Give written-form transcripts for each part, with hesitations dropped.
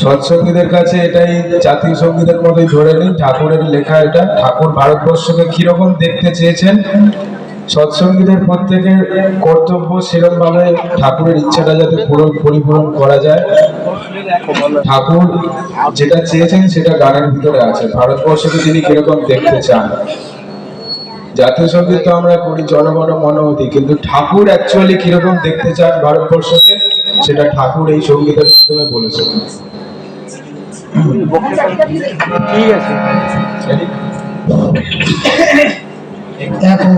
সৎসঙ্গীদের কাছে এটাই জাতীয় সঙ্গীতের মতোই ধরে নিন, ঠাকুরের লেখা এটা। ঠাকুর ভারতবর্ষকে কিরকম দেখতে চেয়েছেন, সৎসঙ্গীদের প্রত্যেকের কর্তব্য সেরকম ভাবে ঠাকুরের ইচ্ছাটা যাতে পরিপূরণ করা যায়। ঠাকুর যেটা চেয়েছেন সেটা গানের ভিতরে আছে, ভারতবর্ষকে তিনি কিরকম দেখতে চান। জাতীয় সঙ্গীত তো আমরা করি জনগণ মন অধি, কিন্তু ঠাকুর অ্যাকচুয়ালি কিরকম দেখতে চান ভারতবর্ষকে সেটা ঠাকুর এই সঙ্গীতের মাধ্যমে বলেছেন। ঠিক আছে, এখন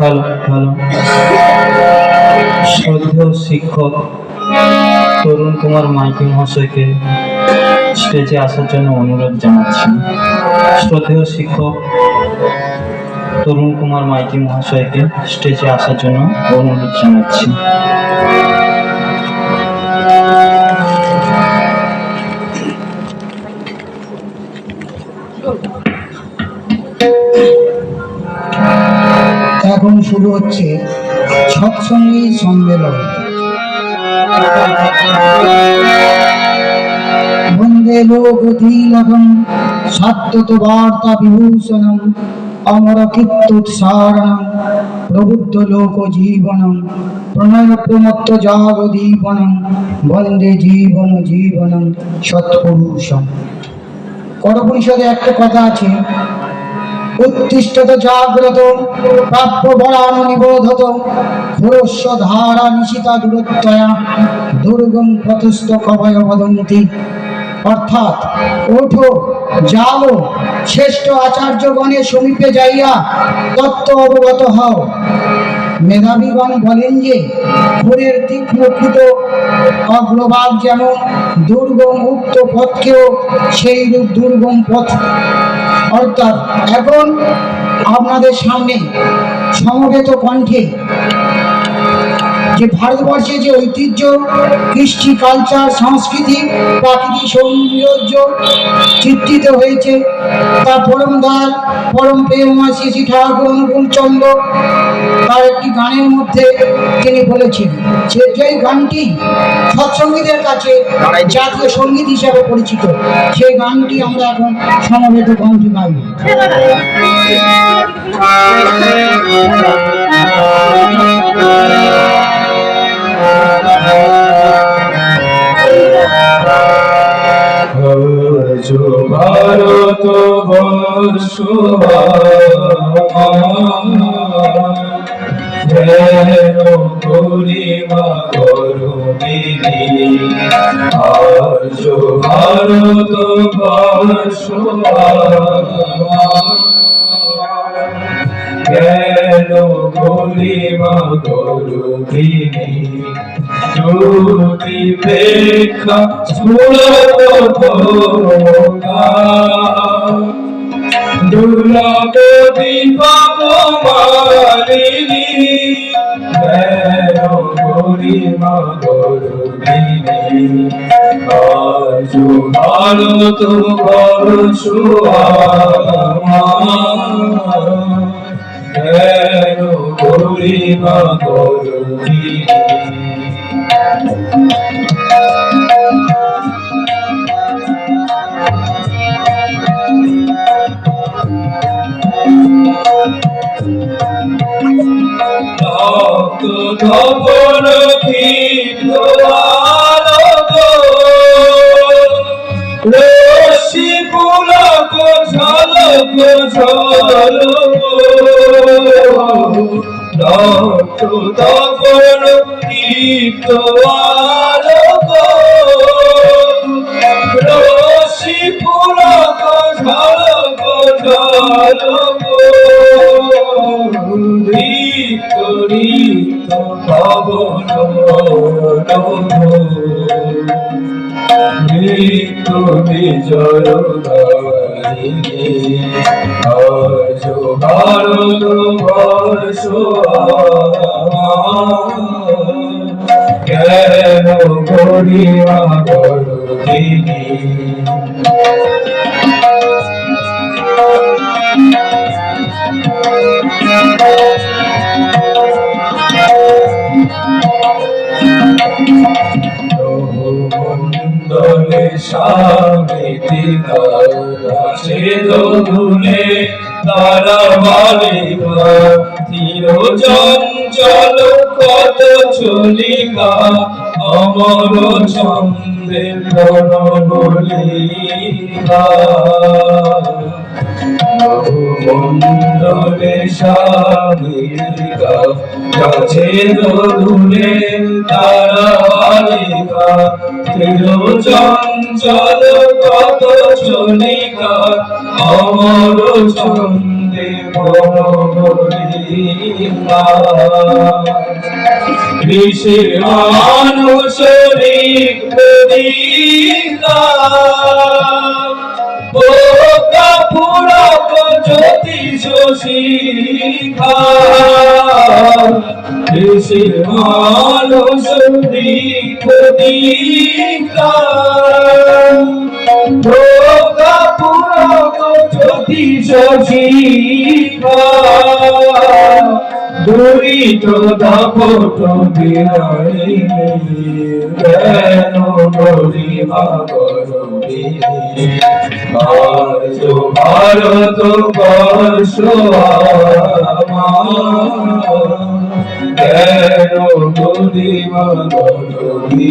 ভালো ভালো। শ্রদ্ধেয় শিক্ষক তরুণ কুমার মাইতি মহাশয়কে স্টেজে আসার জন্য অনুরোধ জানাচ্ছি। শ্রদ্ধেয় শিক্ষক তরুণ কুমার মাইতি মহাশয়কে স্টেজে আসার জন্য অনুরোধ জানাচ্ছি। এখন শুরু হচ্ছে সৎসঙ্গী সম্মেলন। বন্দে লোকধীলকম সাত্তত বার্তা বিভূষণম অমর কীর্তোৎসারণম প্রবুদ্ধ লোক জীবনম প্রণয় প্রমত্ত জাগদীপনম বন্দে জীবন জীবনম সৎপুরুষম। করোপনিষদে একটা কথা আছে, উত্তিষ্ঠত জাগ্রত প্রাপ্য বরান নিবোধত খোরস্য ধারা নিশিতা দূরত্বয়া দুর্গম পথস্থ কভয় বদন্তি। অর্থাৎ ওঠো, যাও, শ্রেষ্ঠ আচার্যগণের সমীপে যাইয়া তত্ত্ব অবগত হও। মেধাবীগণ বলেন যে ঘোরের তীক্ষ্ণকৃত অগ্রভাগ যেমন দুর্গম, উক্ত পথকেও সেই রূপ দুর্গম পথ। অর্থাৎ এখন আপনাদের সামনে সমবেত কণ্ঠে যে ভারতবর্ষে যে ঐতিহ্য, কৃষ্টি, কালচার, সংস্কৃতি, প্রাকৃতিক সৌন্দর্য চিত্রিত হয়েছে, তা পরম দয়াল পরম প্রেমময় শ্রী শ্রী ঠাকুর অনুকূল চন্দ্র তার একটি গানের মধ্যে তিনি বলেছেন, যে গানটি সৎসঙ্গীদের কাছে জাতীয় সঙ্গীত হিসাবে পরিচিত, সেই গানটি আমরা এখন সমবেত কণ্ঠে গাইব। ভারত বর্ষ করিমা করুণিনী, আজ ভারত বর্ষ জ্ঞান করিমা করুণিনী, জ্যোতি প্রেক্ষা স্ফুরত দুর্লভ দীপক মালিনী, জ্ঞান করিমা করুণিনী, আজ ভারত বর্ষ জ্ঞান করিমা করুণিনী। তপন রশি পুলক ঝলক ঝলক তপন কীর্ত আলোক, রশি পুলক ঝলক ঝলক দীপ্ত পবন মৃত্যু বিজয় দারিণী, আজ ভারত বর্ষ জ্ঞান করিমা করুণিনী। সাগিতিকা আছে দোদুলে তারা বালিকা ধীর চঞ্চল কত চলিকা অমর ছন্দে প্রণবলিকা মন্ডলে সাগিতিকা কাছে দোদুলে তারা বালিকা ধীর চঞ্চল কত চলিকা অমর ছন্দে প্রণবলিকা ঋষির আনুষরিক প্রদীকা বোকা পুরক জ্যোতিষ শিখা ঋষির আনুষরিক প্রদীকা বোকা পুরক জ্যোতিষ শিখা দুরিত দাপট বিরাইলে কেন গরিমা গরবি আজ ভারত বর্ষ আমার কেন গরিমা গরবি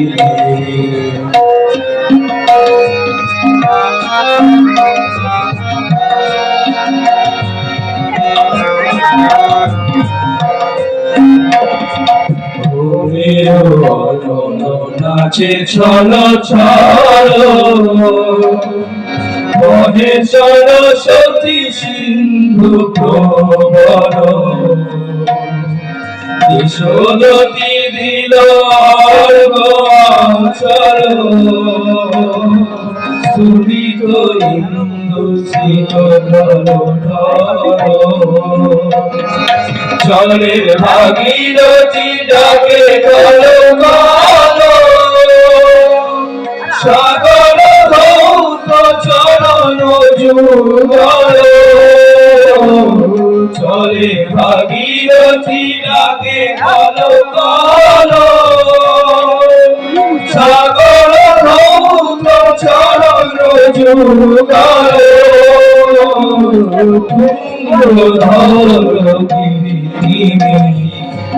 নাচে ছল ছল মহে সরস্বতী সিন্ধু প্রবর যশোদতী দিল অর্ঘ্যচল সুরিত ইন্দু শীতল চলে ভাগীরথী ডাকে কল কল সাগর ধৌত চরণ যুগল চলে ভাগীরথী ডাকে কল কল সাগর ধৌত চরণ যুগল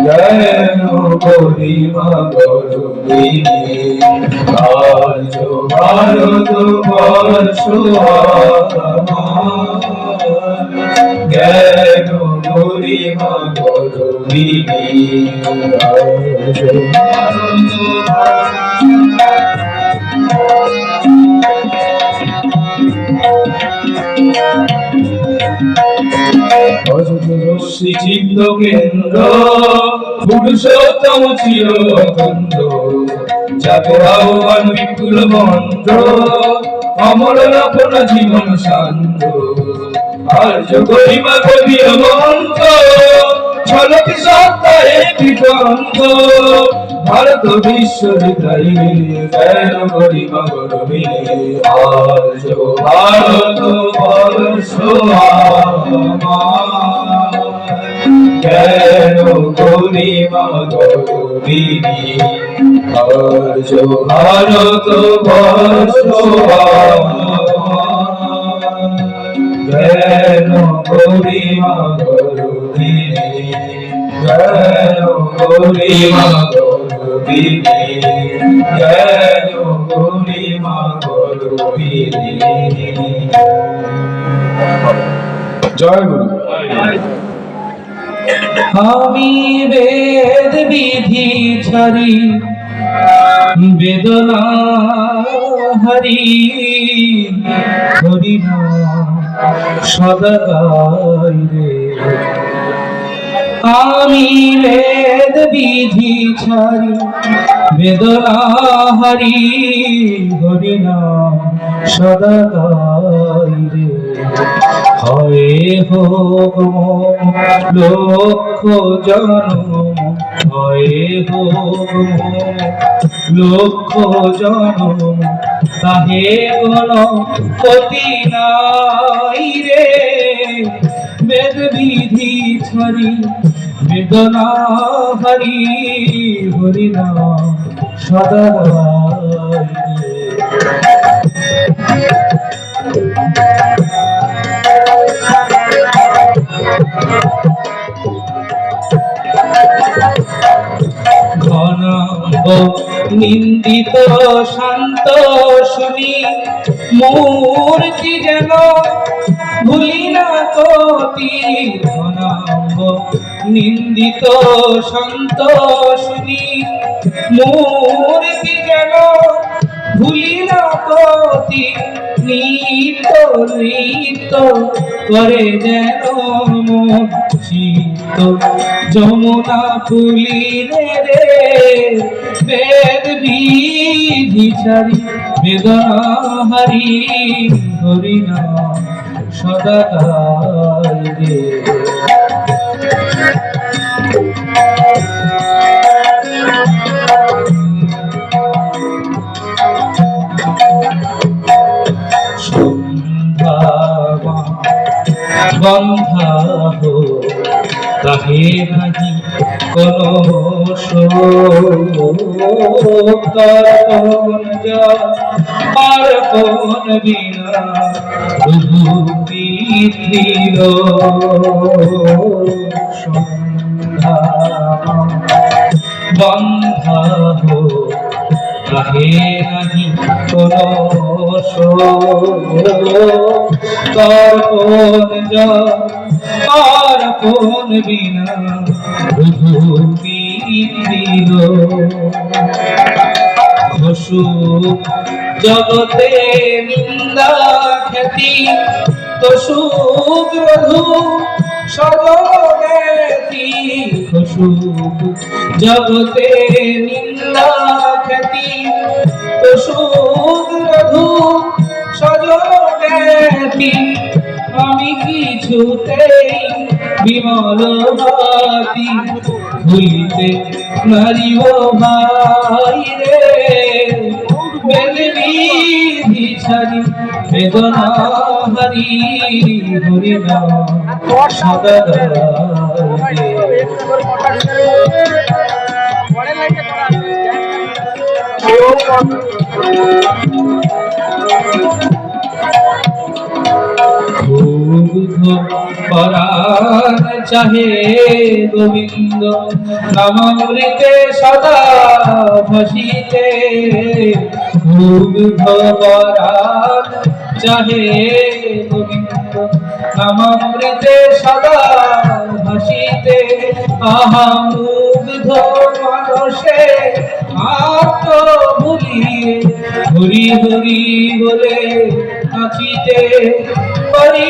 যেন গরিমা গরবিনী আজ ভারত বর্ষ জ্ঞান গরিমা গরবিনী আজ শ্রী চিত্ত কেন্দ্র পুরুষোত্তম চিরতন্ত্র যাদের আহ্বান বিপুল মন্ত্র অমর আপন জীবন শান্ত আর্য গরিমা কবির মন্ত্র ঝলক সত্তায় বিকন্ত ভারত বিশ্ব হৃদয় জ্ঞান গরিমা গরবিনী আর্য ভারত বর্ষ জ্ঞান গরিমা গরবিনী আর্য ভারত বর্ষ জ্ঞান গরিমা গরবিনী জ্ঞান গরিমা গরবিনী জ্ঞান গরিমা গরবিনী। জয় গুরু। আমি বেদ বিধি ছাড়ি বেদনা হরি হরি নাম সদা গাই রে আমি বেদ বিধি ছাড়ি বেদনা হরি হরি নাম সদা গাই রে হয় হোক লক্ষ জন্ম হয় হোক লক্ষ জন্ম তাহে কোন ক্ষতি নাই রে বেদ বিধি ছাড়ি বেদনা হরি হরি নাম সদা নিন্দিত শান্ত শুনি মূর্তি যেন ভুলি না কতি অনাম্ব নিন্দিত শান্ত শুনি মূর্তি যেন ভুলি না কতি নিত্য নৃত্য করে যেন মন চিত্ত যমুনা ফুলিনে রে বেদ বিধি ছাড়ি বেদনা হারি হরি নাম সদা গাই রে। বন্ধা হো তাহে নাহি কোনো শোক তর্পণ আর কোন বিনা প্রভু বিধিল সন্ধ্যা বন্ধা হো তাহে নাহি কোনো তর্পণ আর কোন বিনা প্রভু দিল খসু জগতে নিন্দা খ্যাতি তসু গ্রধু সদগতি খসু জগতে নিন্দা খ্যাতি তসু গ্রধু সদগতি আমি কিছুতেই বিমল ভাতি ভুলিতে নারিব ভাই রে বেদ বিধি ছাড়ি বেদনা হারি হরি নাম সদা গাই রে। পরাণ চাহে গোবিন্দ নামামৃতে সদা ভাসিতে পরাণ চাহে গোবিন্দ নামামৃতে সদা ভাসিতে আহা মুগ্ধ মানসে আত্ম ভুলিয়ে হরি হরি বলে নাচিতে হরি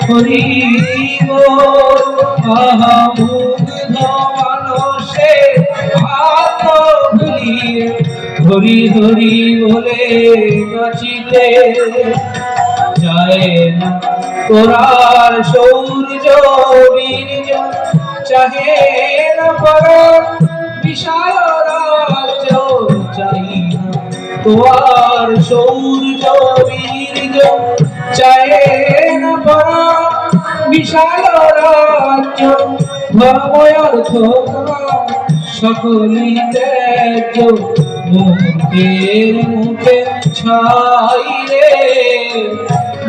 হরি আহা মুগ্ধ মানসে আত্ম ভুলিয়ে হরি হরি বলে নাচিতে যায় না তোরার সৌর্য বীর্য চাহে না পরাণ বিশাল রাজ্য চাই না তোর সৌর্য বীর্য চাহে না পরাণ বিশাল রাজ্য ধর্ম অর্থ সকলি ত্যাজ্য মুখের মুখে ছাই রে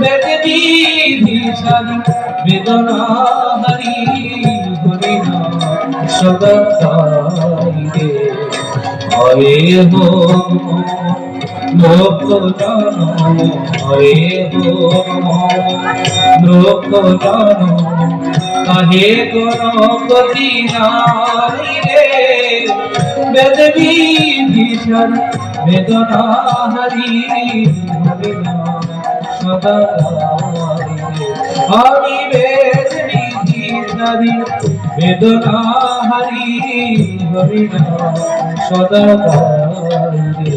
বেদ বিধি ছাড়ি বেদনা হারি হরি নাম সদা গাই রে। হরে হো লোক জানো হরে হো লোক জানো কাহে গণপতি নাই রে বেদ বিধি ছাড়ি বেদনা হারি হরি নাম সদা গাই রে। আমি বেদ বিধি ছাড়ি বেদনা হারি হরি নাম সদা গাই রে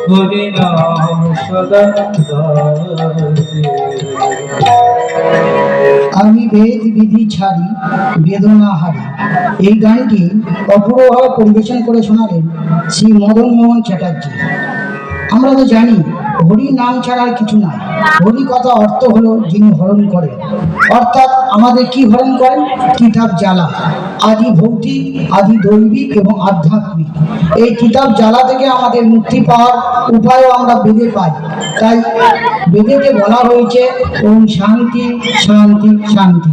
হরি নাম সদা গাই রে। আমি বেদ বিধি ছাড়ি বেদনা হারি এই গানটি অপূর্বভাবে পরিবেশন করে শোনালেন শ্রী মদন মোহন চ্যাটার্জি। আমরা তো জানি হরি নাম ছাড়া আর কিছু নাই। হরি কথা অর্থ হলো যিনি হরণ করেন, অর্থাৎ আমাদের কি হরণ করেন? কিতাব জ্বালা, আদি ভৌতিক, আদি দৈবিক এবং আধ্যাত্মিক। এই কিতাব জ্বালা থেকে আমাদের মুক্তি পাওয়ার উপায়ও আমরা বেদে পাই। তাই বেদেতে বলা হয়েছে ওম শান্তি শান্তি শান্তি।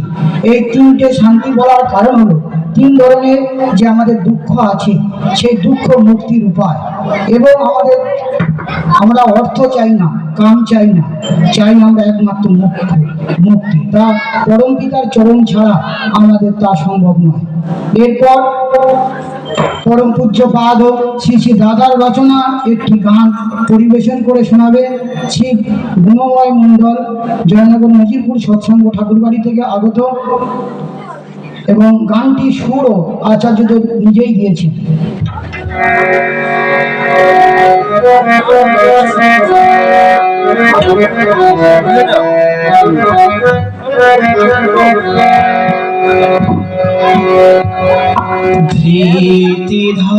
এই তিনটে শান্তি বলার কারণ হলো তিন ধরনের যে আমাদের দুঃখ আছে সেই দুঃখ মুক্তির উপায়। এবং আমরা অর্থ চাই না, কাম চাই না, চাই আমরা একমাত্র মুক্তি। তা পরম পিতার চরণ ছাড়া আমাদের তা সম্ভব নয়। এরপর পরম পূজ্য পাদ শ্রী শ্রী দাদার রচনা একটি গান পরিবেশন করে শোনাবে শ্রী গুণময় মণ্ডল, জয়নগর নজিরপুর সৎসঙ্গ ঠাকুরবাড়ি থেকে আগত, এবং গানটি সুরও আচার্যদেব নিজেই দিয়েছেন।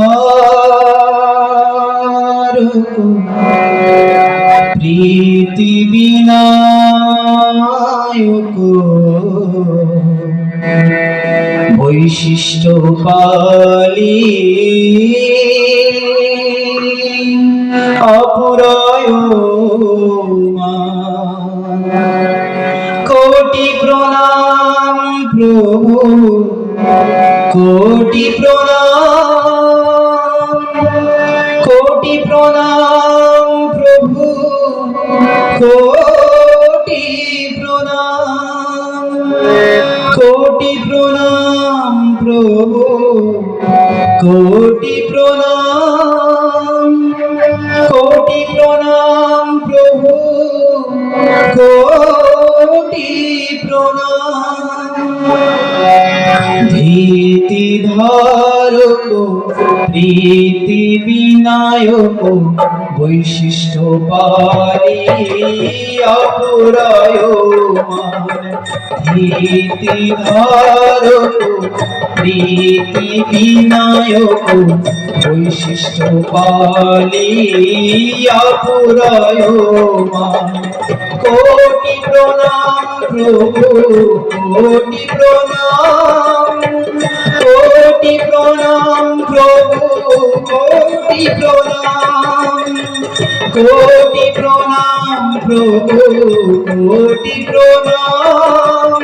ধৃতিধার প্রীতি বিনায়ক বৈশিষ্ট্য পালি অপুরায় কোটি প্রণাম প্রভু, কোটি প্রণাম, কোটি প্রণাম প্রভু, কোটি প্রণাম, কোটি প্রণাম প্রভু, কোটি প্রণাম, কোটি প্রণাম প্রভু, কোটি প্রণাম। ধৃতিধারক প্রীতি বিনায়ক বৈশিষ্ট্য পালি অপুরায়মান। ধৃতিধারক প্রীতি বিনায়ক বৈশিষ্ট্য পালি অপুরায়মান। কোটি প্রণাম প্রভু, কোটি প্রণাম, কোটি প্রণাম প্রভু, কোটি প্রণাম, কোটি প্রণাম প্রভু, কোটি প্রণাম,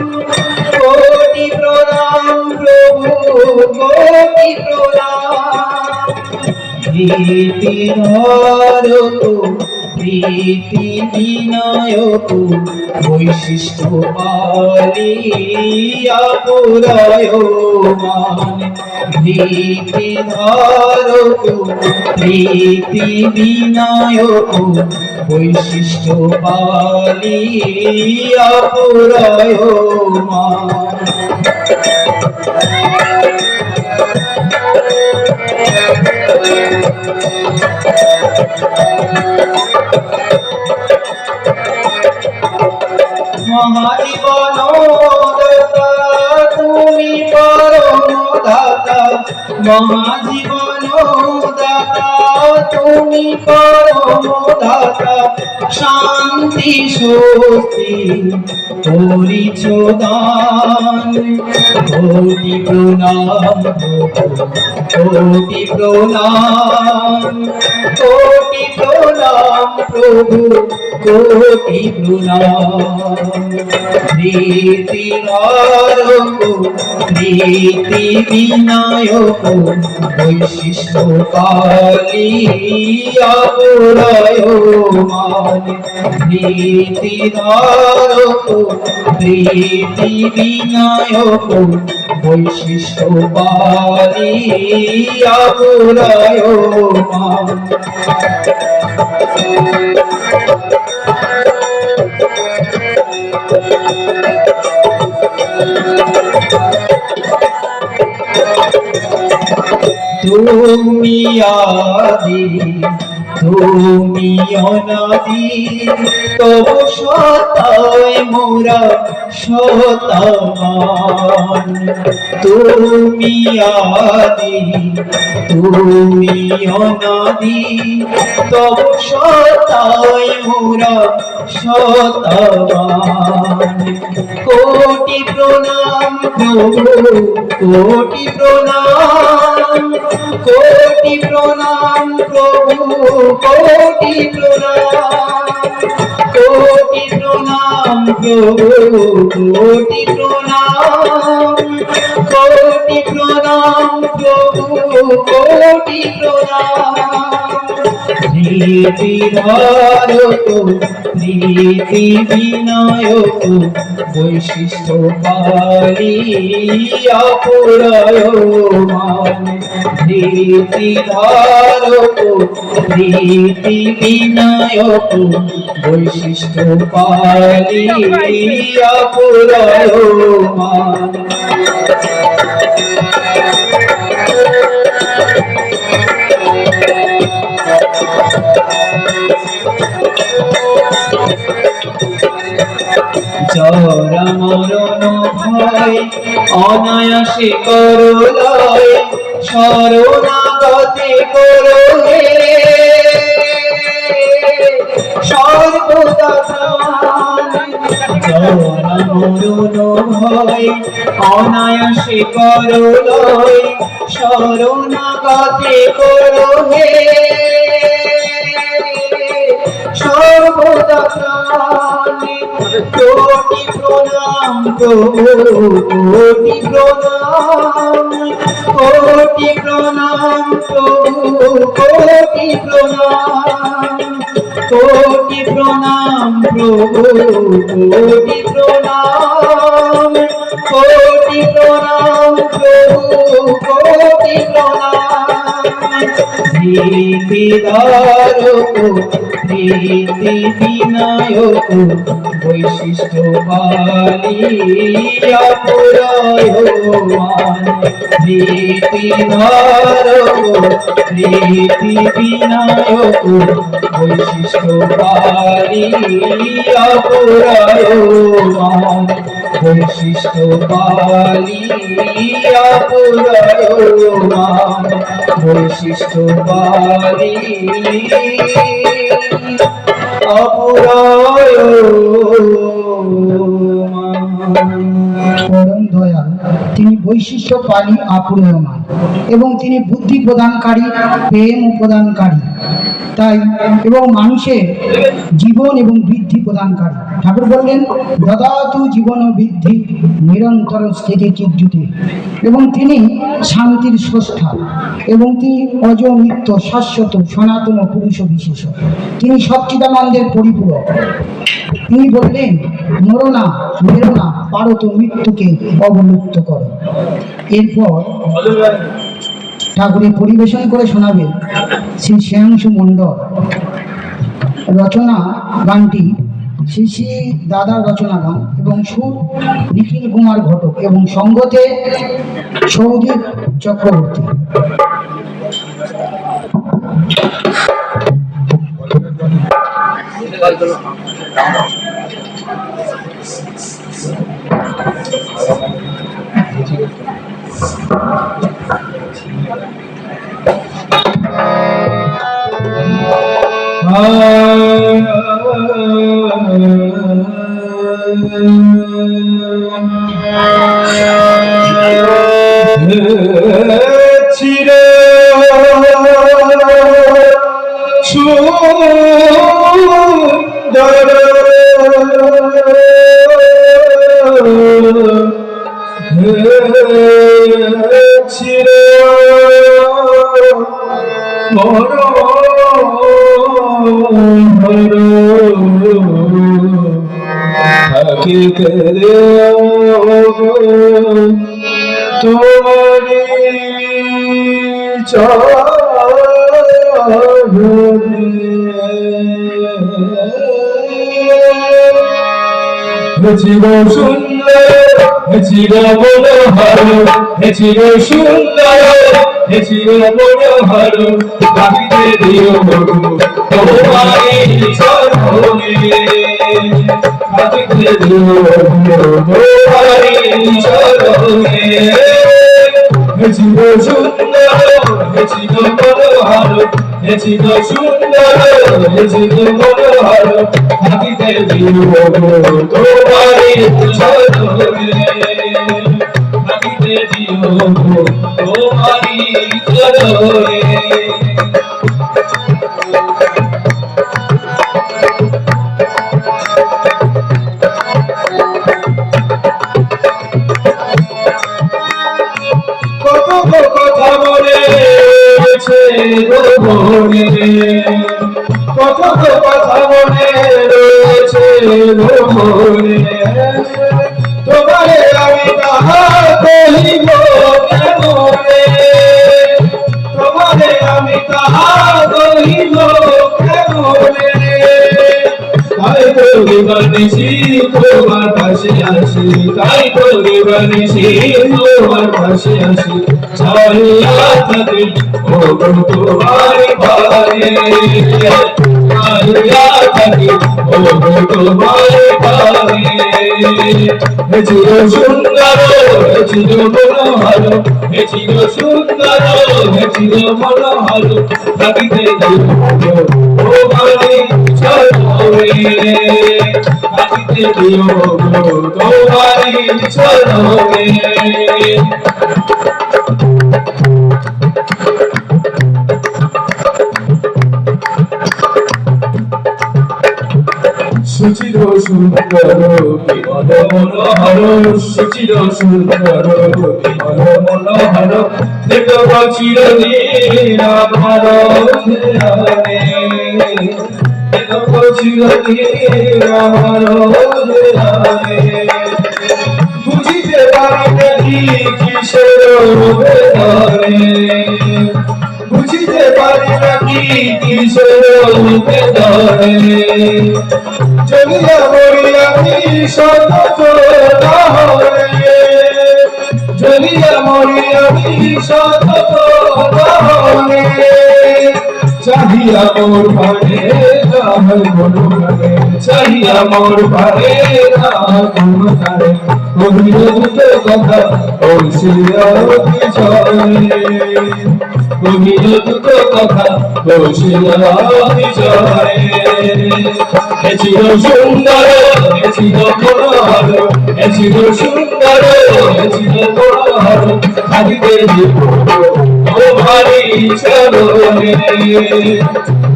কোটি প্রণাম প্রভু, কোটি প্রণাম। ধৃতিধারক প্রীতি বিনায়ক বৈশিষ্ট্য পালি অপুরায়মান। ধৃতিধারক প্রীতি বিনায়ক বৈশিষ্ট্য পালি অপুরায়মান। মহাজীবন দাতা তুমি পরম দাতা, মহাজীবন দাতা তুমি পরম দাতা। শান্তি স্বস্তি করিছ দান, কোটি প্রণাম কোটি প্রণাম, কোটি প্রণাম প্রভু, কোটি প্রণাম। ধৃতিধারক প্রীতি বিনায়ক বৈশিষ্ট্য পালি অপুরায়মান। ধৃতিধারক প্রীতি বিনায়ক বৈশিষ্ট্য পালি অপুরায়মান। তুমি আদি তুমি অনাদি তব সতায় মোরা শতমান তুমি আদি তুমি অনাদি তব সতায় মোরা শতমান কোটি প্রণাম প্রভু কোটি প্রণাম কোটি প্রণাম প্রভু কোটি প্রণাম কোটি প্রণাম প্রভু কোটি প্রণাম কোটি প্রণাম প্রভু কোটি প্রণাম প্রীতি ধারক প্রীতি বিনায়ক বৈশিষ্ট্য পালিয়া পুরায়মান প্রীতি ধারক প্রীতি বিনায়ক বৈশিষ্ট্য পালিয়া পুরায়মান জরা মরণ ভয় অনায়াসে করলয় শরণাগতে করলে সর্বদা জরা মরণ ভয় অনায়াসে করলয় শরণাগতে করলে সর্বদা কোটি প্রণাম কোটি প্রণাম কোটি প্রণাম প্রভু কোটি প্রণাম কোটি প্রণাম প্রভু কোটি প্রণাম কোটি প্রণাম প্রভু কোটি প্রণাম প্রীতি ধারক প্রীতি বিনায়ক বৈশিষ্ট্য পালিয়া পুরায়মান প্রীতি ধারক প্রীতি বিনায়ক বৈশিষ্ট্য পালিয়া পুরায়মান বৈশিষ্ট্য পালিয়া পুরায়মান বৈশিষ্ট্য পরম দয়াল তিনি বৈশিষ্ট্য পালি আপুরয়মান এবং তিনি বুদ্ধি প্রদানকারী প্রেম প্রদানকারী তাই এবং মানুষের জীবন এবং বৃদ্ধি প্রদানকারী। ঠাকুর বললেন দদাতু জীবন বৃদ্ধি নিরন্তর স্থিতি চিজ্জুতে এবং তিনি শান্তির স্রষ্টা এবং তিনি অজ নিত্য শাশ্বত সনাতন পুরুষ বিশেষ তিনি সচ্চিদানন্দের পরিপূরক। তিনি বললেন মরো না মেরো না পারো তো মৃত্যুকে অবলুপ্ত করো। এরপর ঠাকুরের পরিবেশন করে শোনাবেন শ্রী শ্রেয়াংশু মণ্ডল। রচনা গানটি শ্রী শ্রী দাদার রচনা গান এবং সুর নিখিল কুমার ঘটক এবং সঙ্গতে সৌদীপ চক্রবর্তী। চিরে সুন্দর চিরে থাকিতে তোমারি চির সুন্দর চির মনোহর চির সুন্দর ছিল মনোহর ভাবিতে দিও তোমারি চরণে ভাবিতে দিও তোমারি চরণে ছিল সুন্দর ছিল মনোহর ছিল সুন্দর ছিল মনোহর ভাবিতে দিও তোমারি চরণে ভাবিতে দিও তোমারি চরণে কত কথা বলে রোবনে কত কথা বলে রয়েছে রোবনে তোমারে আমি তাহা কহিব কেমনে তোমারে আমি তাহা কহিব কেমনে তাই তো বিবানিসি তোমার পাশে আসি তাই তো বিবানিসি তোমার পাশে আসি ছাড়িয়া থাকি ও তোমারি পারে ছাড়িয়া থাকি ও তোমারি পারে ছিল সুন্দর ছিল মনোহর ছিল সুন্দর ছিল মনোহর থাকিতে তোমারি চরণে থাকিতে দিও তোমারি চরণে সুচির সুন্দর বিমল মনোহর সুচির সুন্দর বিমল মনোহর দেখব চিরদিন আমার ধ্যানে দেখব চিরদিন আমার ধ্যানে বুঝিতে পারি নাকি কিসের বেদনে বুঝিতে পারি নাকি কিসের বেদনে জলিয়া মরিয়া শত হরে জলিয়া মরিয়া শত হরে চাহিয়া মোর ভারে রাহল মনোহরে চাহিয়া মোর ভারে রাহল মনোহরে কহিল দুটো কথা ওই শিলাবতী চরণে কহিল দুটো কথা ওই শিলাবতী চরণে ছিল সুন্দর ছিল মনোহর ছিল সুন্দর ছিল মনোহর থাকিতে দিব তোমারি চরণে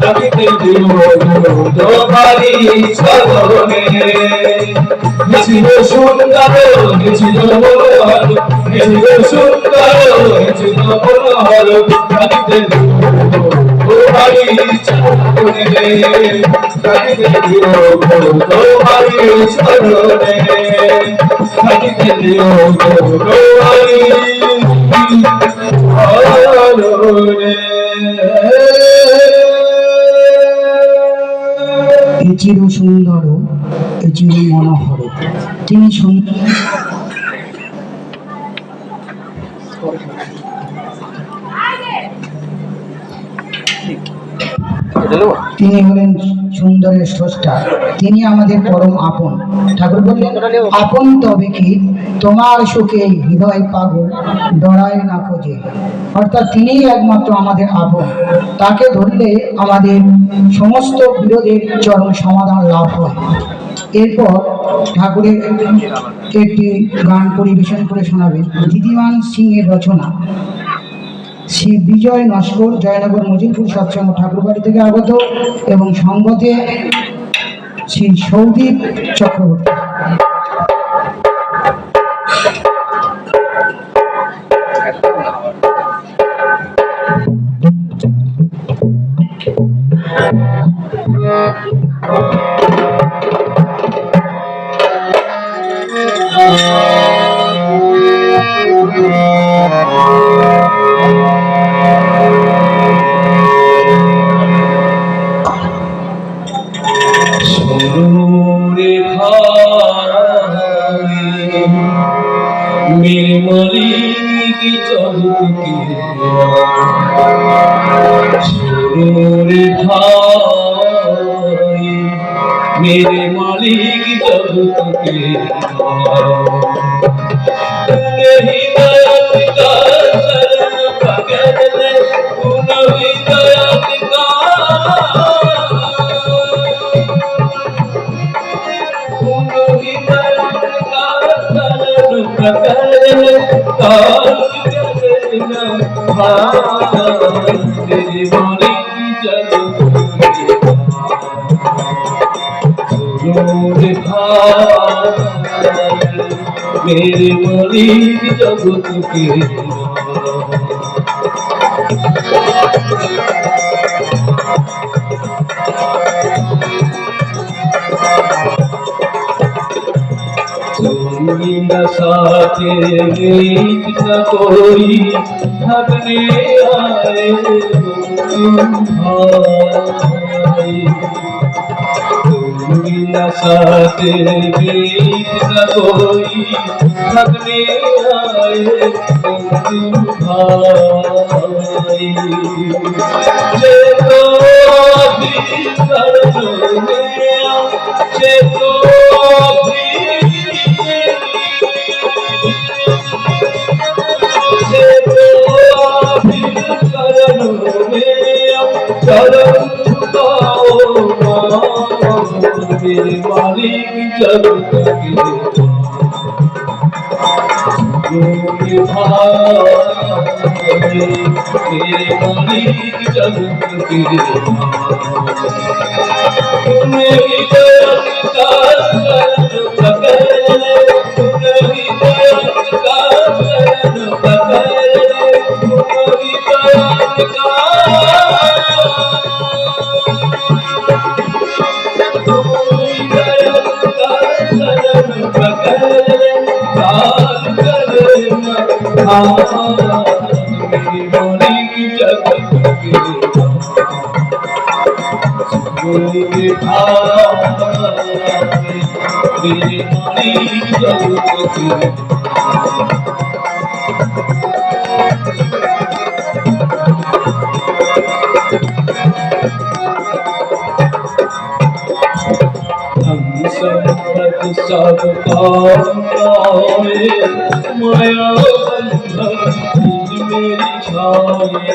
থাকিতে দিব তোমারি চরণে ছিল সুন্দর ছিল মনোহর ছিল সুন্দর ছিল মনোহর থাকিতে দিব তোমারি চরণে থাকিতে দিব তোমারি চরণে থাকিতে দিব তোমারি এ চির সুন্দর এ চির মনোহর তিনি তিনি হলেন সুন্দরের স্রষ্টা তিনি আমাদের পরম আপন ঠাকুর বললেন আপন তবে কি তোমার সুখে হৃদয় পাগল ডরায় না খোঁজে অর্থাৎ তিনিই একমাত্র আমাদের আপন তাকে ধরলে আমাদের সমস্ত বিরোধের চরম সমাধান লাভ হয় এরপর ঠাকুরের একটি গান পরিবেশন করে শোনাবেন দিদিমান সিং এর রচনা শ্রী বিজয় নস্কর জয়নগর মজিলপুর সৎসঙ্গ ঠাকুরবাড়ি থেকে আগত এবং সঙ্গতে শ্রী সৌদীপ চক্রবর্তী। निर्मली की चलती मेरे मालिक जगत के नहीं दयाल का शरण पकड़ ले, नहीं दयाल का नहीं दयाल का शरण पकड़ ले, काल चले न तेरे मालिक जगत मेरे मालिक जगत के न साथे मीत न कोई थकने आए भाई, न साथे मीत न कोई थकने आए भाई, जे तो भी करो मेरा, जे तो भी मेरे मालिक जगत के मेरे मालिक जगत के मेरी दयाल का शरण पकड़ ले, मेरी दयाल का शरण पकड़ ले, मेरी दयाल का मेरे मालिक जगत के मेरे मालिक जगत के संपत सब पाए माया बंधन मेरी छाए,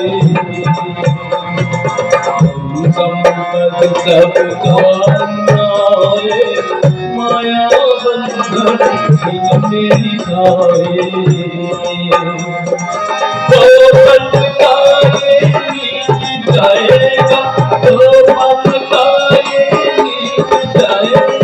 संपत सब पाए माया बंधन मेरी छाए, तो पल का ये नीच जाएगा, तो पल का ये नीच जाएगा,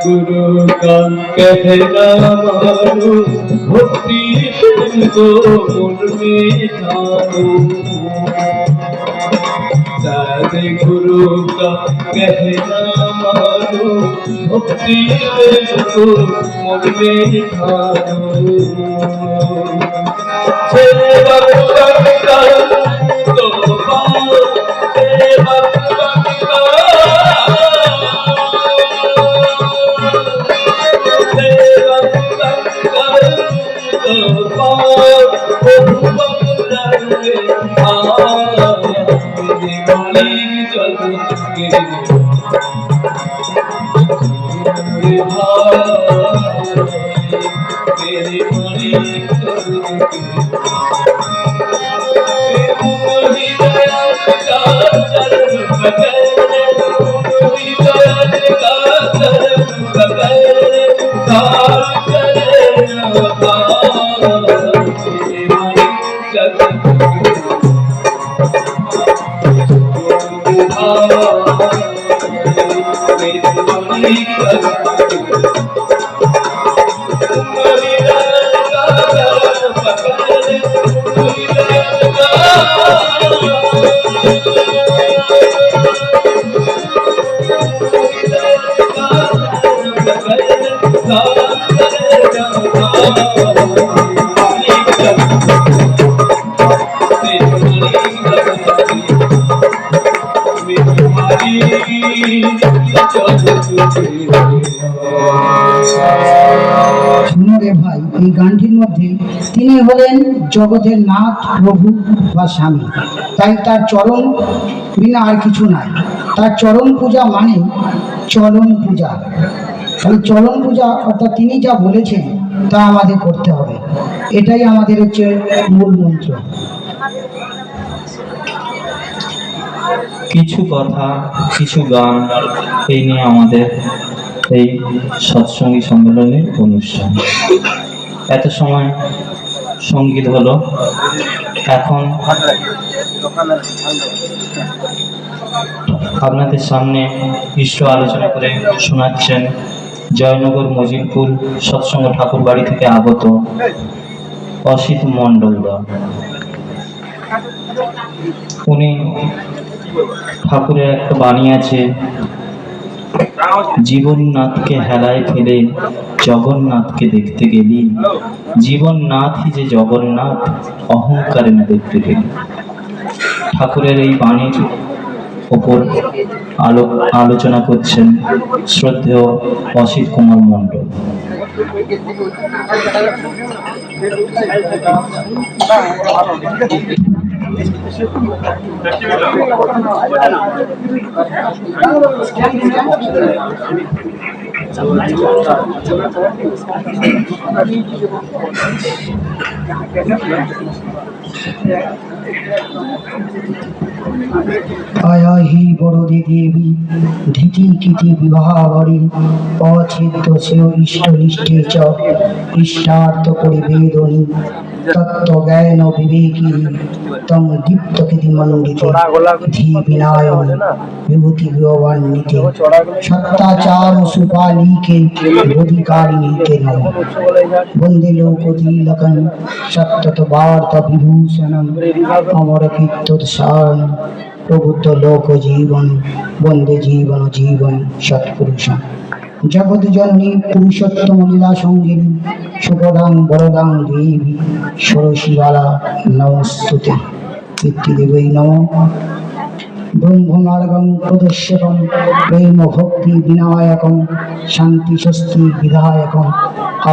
गुरु का कहना मानो, भक्ति तुमको मन में ठानो, गुरु का कहना मानो, भक्ति तुमको मन में ठानो, सेवक बनकर तो पाओ, सेवक मेरे मणि मोहि दयाल का चरण पकड़ मोहि दयाल का चरण पकड़ धार करे न मेरे मणि चरण শুনরে ভাই, এই গানটির মধ্যে তিনি হলেন জগতের নাথ, প্রভু বা স্বামী। তাই তার চরণ বিনা আর কিছু নাই। তার চরণ পূজা মানে চরণ পূজা। তাহলে চরণ পূজা অর্থাৎ তিনি যা বলেছেন তা আমাদের করতে হবে, এটাই আমাদের হচ্ছে মূল মন্ত্র। কিছু কথা, কিছু গান, এই নিয়ে আমাদের এই সৎসঙ্গী সম্মেলনের অনুষ্ঠান। এত সময় সঙ্গীত হলো, এখন আপনাদের সামনে ইষ্ট আলোচনা করে শোনাচ্ছেন জয়নগর মজিলপুর সৎসঙ্গ ঠাকুর বাড়ি থেকে আগত অসিত মণ্ডলদা। উনি ঠাকুরের একটা বাণী আছে, জীবননাথকে হেলায় ফেলে জগন্নাথকে দেখতে গেলি, জীবননাথই যে জগন্নাথ অহংকারে না দেখতে গেলি। ঠাকুরের এই বাণীর ওপর আলোচনা করছেন শ্রদ্ধেয় অসিত কুমার মণ্ডল। আয়া হি বড়দে দেবী ধীতি কীতি বিবাহ বরে অছিদ্য সেও ইষ্ট নিষ্ঠে চ ইষ্টার্থ পরিবেদনী তত্ত্ব জ্ঞান বিবেকী তং দীপ্ত কীতি মণ্ডিতে ধী বিনায়ন বিভূতি বিবান্বিতে সত্যাচার সুপালিকে বোধিকারিণীতে নম বন্দে লোকতিলকং সত্যত বার্তা বিভূষণম অমর কীর্তোৎসারণ প্রবুদ্ধ লোক জীবন বন্দে জীবন জীবন সৎপুরুষম জগৎ জননী পুরুষোত্তম লীলা সঙ্গিনী সুপদাং বরদাং দেবী ষোড়শীবালা নমস্তুতে কীর্তিদেবৈ নমঃ ব্রহ্মমার্গং প্রদর্শকং প্রেম ভক্তি বিনায়কং শান্তি স্বস্তি বিধায়কং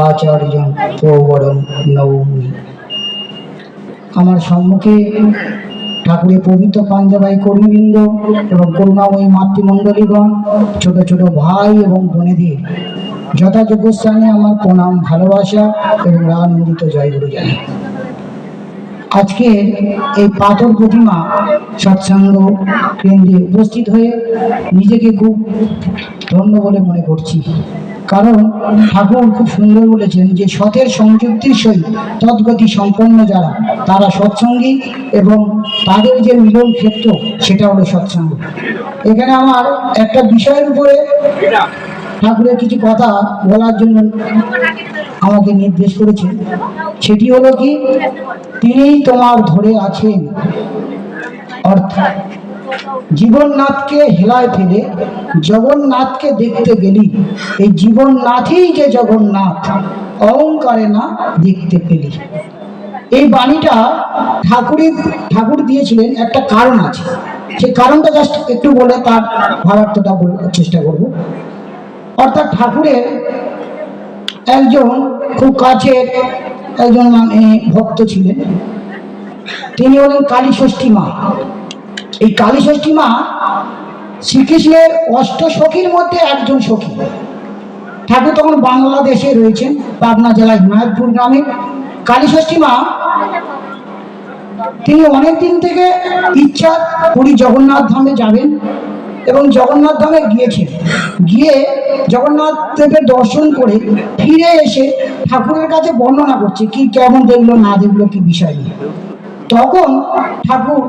আচার্যং প্রবরং নৌমি। আমার সম্মুখে ঠাকুরের পবিত্র পাঞ্জাবাই কর্মীবৃন্দ এবং করুণাময়ী মাতৃমণ্ডলীগণ, ছোট ছোট ভাই এবং বোনেদের যথাযোগ্য স্থানে আমার প্রণাম, ভালোবাসা এবং আনন্দিত জয়গুরু জানাই। আজকে এই পাথর প্রতিমা সৎসঙ্গ কেন্দ্রে উপস্থিত হয়ে নিজেকে খুব ধন্য বলে মনে করছি। কারণ ঠাকুর খুব সুন্দর বলেছেন যে সতের সংযুক্তির সহিত তদ্গতি সম্পন্ন যারা, তারা সৎসঙ্গী এবং তাদের যে মিলন ক্ষেত্র সেটা হলো সৎসঙ্গ। এখানে আমার একটা বিষয়ের উপরে ঠাকুরের কিছু কথা বলার জন্য আমাকে নির্দেশ করেছেন। সেটি হলো কি, তিনিই তোমার ধরে আছেন, অর্থাৎ জীবননাথকে হেলায় ফেলে জগন্নাথকে দেখতে গেলি, এই জীবননাথই যে জগন্নাথ অহংকারে না দেখতে পেলি। এই বাণীটা ঠাকুর দিয়েছিলেন, একটা কারণ আছে। সেই কারণটা জাস্ট একটু বলে তার ভাবার্থটা বলার চেষ্টা করব। অর্থাৎ ঠাকুরের একজন খুব কাছের একজন ভক্ত ছিলেন, তিনি হলেন কালীষষ্ঠী মা। এই কালীষষ্ঠী মা শ্রীকৃষ্ণের অষ্ট সখীর মধ্যে একজন সখী। ঠাকুর তখন বাংলাদেশে রয়েছেন, পাবনা জেলায় হিমায়তপুর গ্রামে। কালীষষ্ঠী মা তিনি অনেক দিন থেকে ইচ্ছা পুরী জগন্নাথ ধামে যাবেন এবং জগন্নাথ ধামে গিয়েছেন। গিয়ে জগন্নাথ দেবের দর্শন করে ফিরে এসে ঠাকুরের কাছে বর্ণনা করছে কি কেমন দেখলো না দেখলো কি বিষয় নিয়ে। তখন ঠাকুর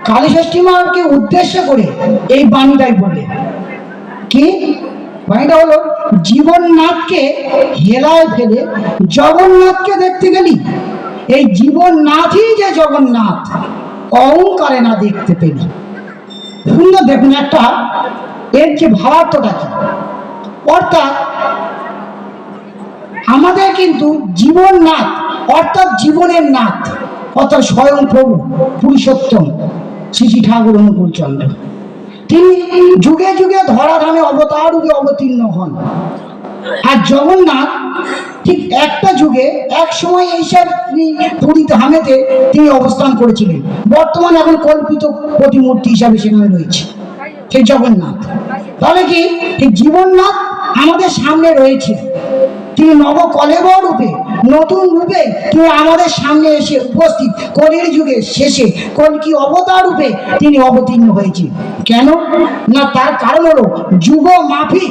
কালীষষ্ঠী মাকে উদ্দেশ্য করে এই বাণীটাই বললেন। কি বাণীটা হলো, জীবননাথকে হেলায় ফেলে জগন্নাথকে দেখতে গেলি, এই জীবননাথই যে জগন্নাথ অহংকারে না দেখতে পেলি। সুন্দর দেখুন একটা এর যে ভাবার্থটা কি, অর্থাৎ আমাদের কিন্তু জীবননাথ অর্থাৎ জীবনের নাথ অর্থাৎ স্বয়ং প্রভু পুরুষোত্তম শ্রী শ্রী ঠাকুর অনুকূল চন্দ্র, তিনি যুগে যুগে ধরাধামে অবতার রূপে অবতীর্ণ হন। আর জগন্নাথ ঠিক একটা যুগে এক সময় এইসব পুরী ধামেতে তিনি অবস্থান করেছিলেন। বর্তমানে এখন কল্পিত প্রতিমূর্তি হিসাবে সেখানে রয়েছে সেই জগন্নাথ। তাহলে কি এই জীবননাথ আমাদের সামনে রয়েছে, তিনি নবকলেবর রূপে নতুন রূপে তিনি আমাদের সামনে এসে উপস্থিত। কলির যুগে শেষে কলকি অবতার রূপে তিনি অবতীর্ণ হয়েছে। কেন না, তার কারণ হলো যুগ মাফিক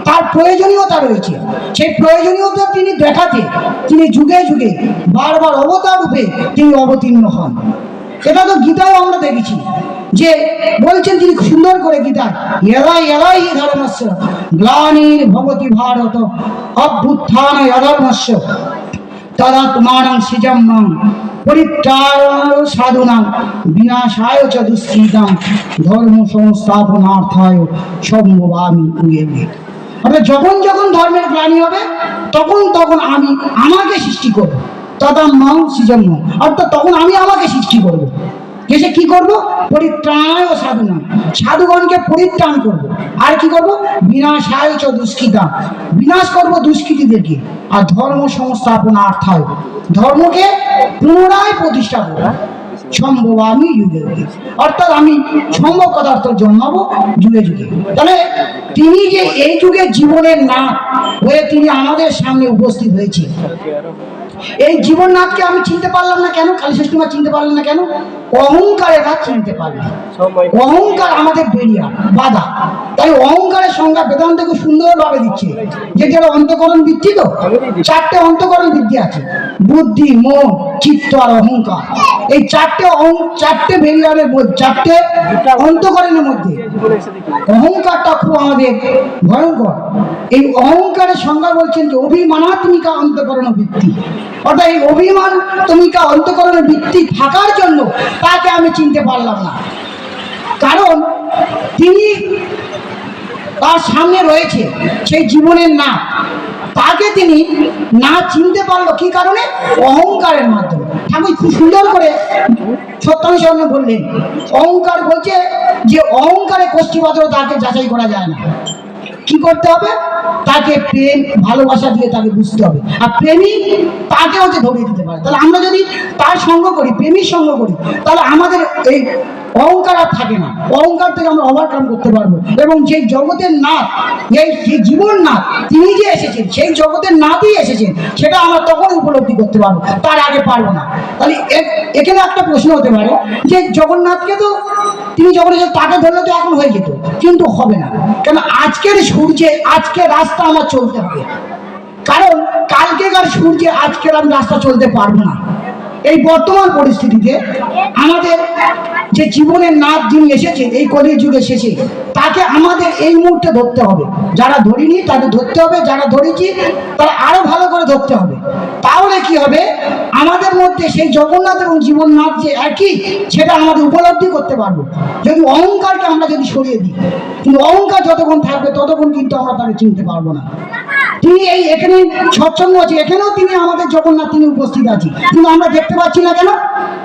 তার প্রয়োজনীয়তা রয়েছে। সেই প্রয়োজনীয়তা তিনি দেখাতে তিনি যুগে যুগে বারবার অবতার রূপে তিনি অবতীর্ণ হন। এটা তো গীতাও আমরা দেখেছি যে বলছেন তিনি সুন্দর করে গীতায়, এলাই এলাই ধর্মস্য গ্লানির ভবতি ভারত অভ্যুত্থান অধর্মস্য তদাত্মানং সৃজম্যং পরিত্রাণ সাধুনাং বিনাশায় চ দুষ্কৃতাং ধর্ম সংস্থাপনার্থায় সম্ভবামি ইয়ে। অর্থাৎ যখন যখন ধর্মের গ্লানি হবে তখন তখন আমি আমাকে সৃষ্টি করব, তদাম্মাং সৃজম্য, অর্থাৎ তখন আমি আমাকে সৃষ্টি করব। এসে কি করব, পরিত্রাণ ও সাধনা, সাধুগণকে পরিত্রাণ করব। আর কি করব, বিনাশায় চ দুষ্কৃতা, বিনাশ করব দুষ্কৃতীদেরকে। আর ধর্ম সংস্থাপনার্থায়, ধর্মকে পুনরায় প্রতিষ্ঠা করব। সম্ভব আমি যুগে যুগে, অর্থাৎ আমি সম্ভব পদার্থ জন্মাবো যুগে যুগে। তাহলে তিনি যে এই যুগে জীবনের নাথ হয়ে তিনি আমাদের সামনে উপস্থিত হয়েছে। এই জীবননাথকে আমি চিনতে পারলাম না কেন, কালীষষ্ঠী মা চিনতে পারলেন না কেন? অহংকারের হাত চিনতে পারলেন। অহংকার আমাদের বেরিয়ার বাধা। তাই অহংকারের সংজ্ঞা বেদান্ত খুব সুন্দরভাবে দিচ্ছে, যেটি হলো অন্তঃকরণ বৃত্তি। তো চারটে অন্তঃকরণ বৃত্তি আছে, বুদ্ধি, মন, চিত্ত আর অহংকার। এই চারটে বেরিয়ারের মধ্যে, চারটে অন্তঃকরণের মধ্যে অহংকারটা খুব আমাদের ভয়ঙ্কর। এই অহংকারের সংজ্ঞা বলছেন যে অভিমানাত্মিকা অন্তঃকরণ বৃত্তি। অর্থাৎ এই অভিমান তুমিকা অন্তঃকরণের বৃত্তি থাকার জন্য তাকে আমি চিনতে পারলাম না। কারণ তিনি তার সামনে রয়েছে সেই জীবনের না, তাকে তিনি না চিনতে পারলো কি কারণে? অহংকারের মাধ্যমে। ঠাকুর খুব সুন্দর করে সত্যানুর সামনে বললেন, অহংকার বলছে যে অহংকারে কোষ্ঠীপাত্র তাকে যাচাই করা যায় না। কি করতে হবে? তাকে প্রেম ভালোবাসা দিয়ে তাকে বুঝতে হবে। আর প্রেমী তাকে হচ্ছে ধরিয়ে দিতে পারে। তাহলে আমরা যদি তার সঙ্গ করি, প্রেমীর সঙ্গ করি, তাহলে আমাদের এই অহংকার আর থাকে না। অহংকার থেকে আমরা ওভারকাম করতে পারবো। এবং যে জগতের নাথ, এই জীবন নাথ, তিনি যে এসেছেন সেই জগতের নাথই এসেছেন, সেটা আমরা তখন উপলব্ধি করতে পারবো, তার আগে পারবো না। তাহলে এখানে একটা প্রশ্ন হতে পারে যে জগন্নাথকে তো তিনি যখন এসে তাকে ধরলে তো এখন হয়ে যেত, কিন্তু হবে না। কেন? আজকের সূর্যে আজকে রাস্তা আমার চলতে হবে, কারণ কালকেকার সূর্যে আজকের আমি রাস্তা চলতে পারবো না। এই বর্তমান পরিস্থিতিতে আমাদের যে জীবনের নাথ যিনি এসেছেন এই কলির যুগে শেষে, তাকে আমাদের এই মুহূর্তে ধরতে হবে। যারা ধরিনি তাদের ধরতে হবে, যারা ধরেছি তারা আরো ভালো করে ধরতে হবে। তাহলে কি হবে, আমাদের মধ্যে সেই জগন্নাথ এবং জীবননাথ যে একই, সেটা আমাদের উপলব্ধি করতে পারবো। যদি অহংকারকে আমরা যদি সরিয়ে দিই, কিন্তু অহংকার যতক্ষণ থাকবে ততক্ষণ কিন্তু আমরা তাকে চিনতে পারবো না। তিনি এই এখানে সৎসঙ্গ আছে, এখানেও তিনি আমাদের জগন্নাথ, তিনি উপস্থিত আছে, কিন্তু আমরা দেখতে পাচ্ছি না কেন?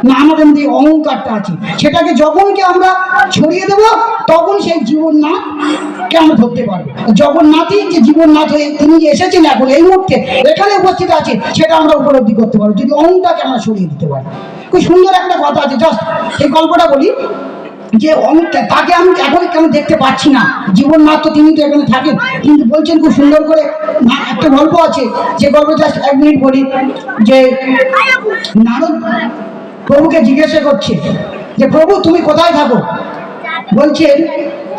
না, আমাদের মধ্যে অহংকারটা আছে। সেটাকে যখনকে আমরা ছড়িয়ে দেব তখন সেই জীবননাথকে আমরা ধরতে পারবো। জগন্নাথই যে জীবননাথ হয়ে তিনি যে এসেছেন এখন এই মুহূর্তে এখানে উপস্থিত আছে, সেটা আমরা উপলব্ধি করতে পারবো যদি অহংকারকে আমরা সরিয়ে দিতে পারি। খুব সুন্দর একটা কথা আছে, জাস্ট এই গল্পটা বলি। যে অমিত তাকে আমি এখন কেন দেখতে পাচ্ছি না, জীবন মাত্র তিনি তো এখানে থাকেন, কিন্তু বলছেন খুব সুন্দর করে। একটা গল্প আছে, যে গল্প জাস্ট 1 মিনিট বলি। যে নারদ প্রভুকে জিজ্ঞাসা করছে যে প্রভু তুমি কোথায় থাকো, বলছেন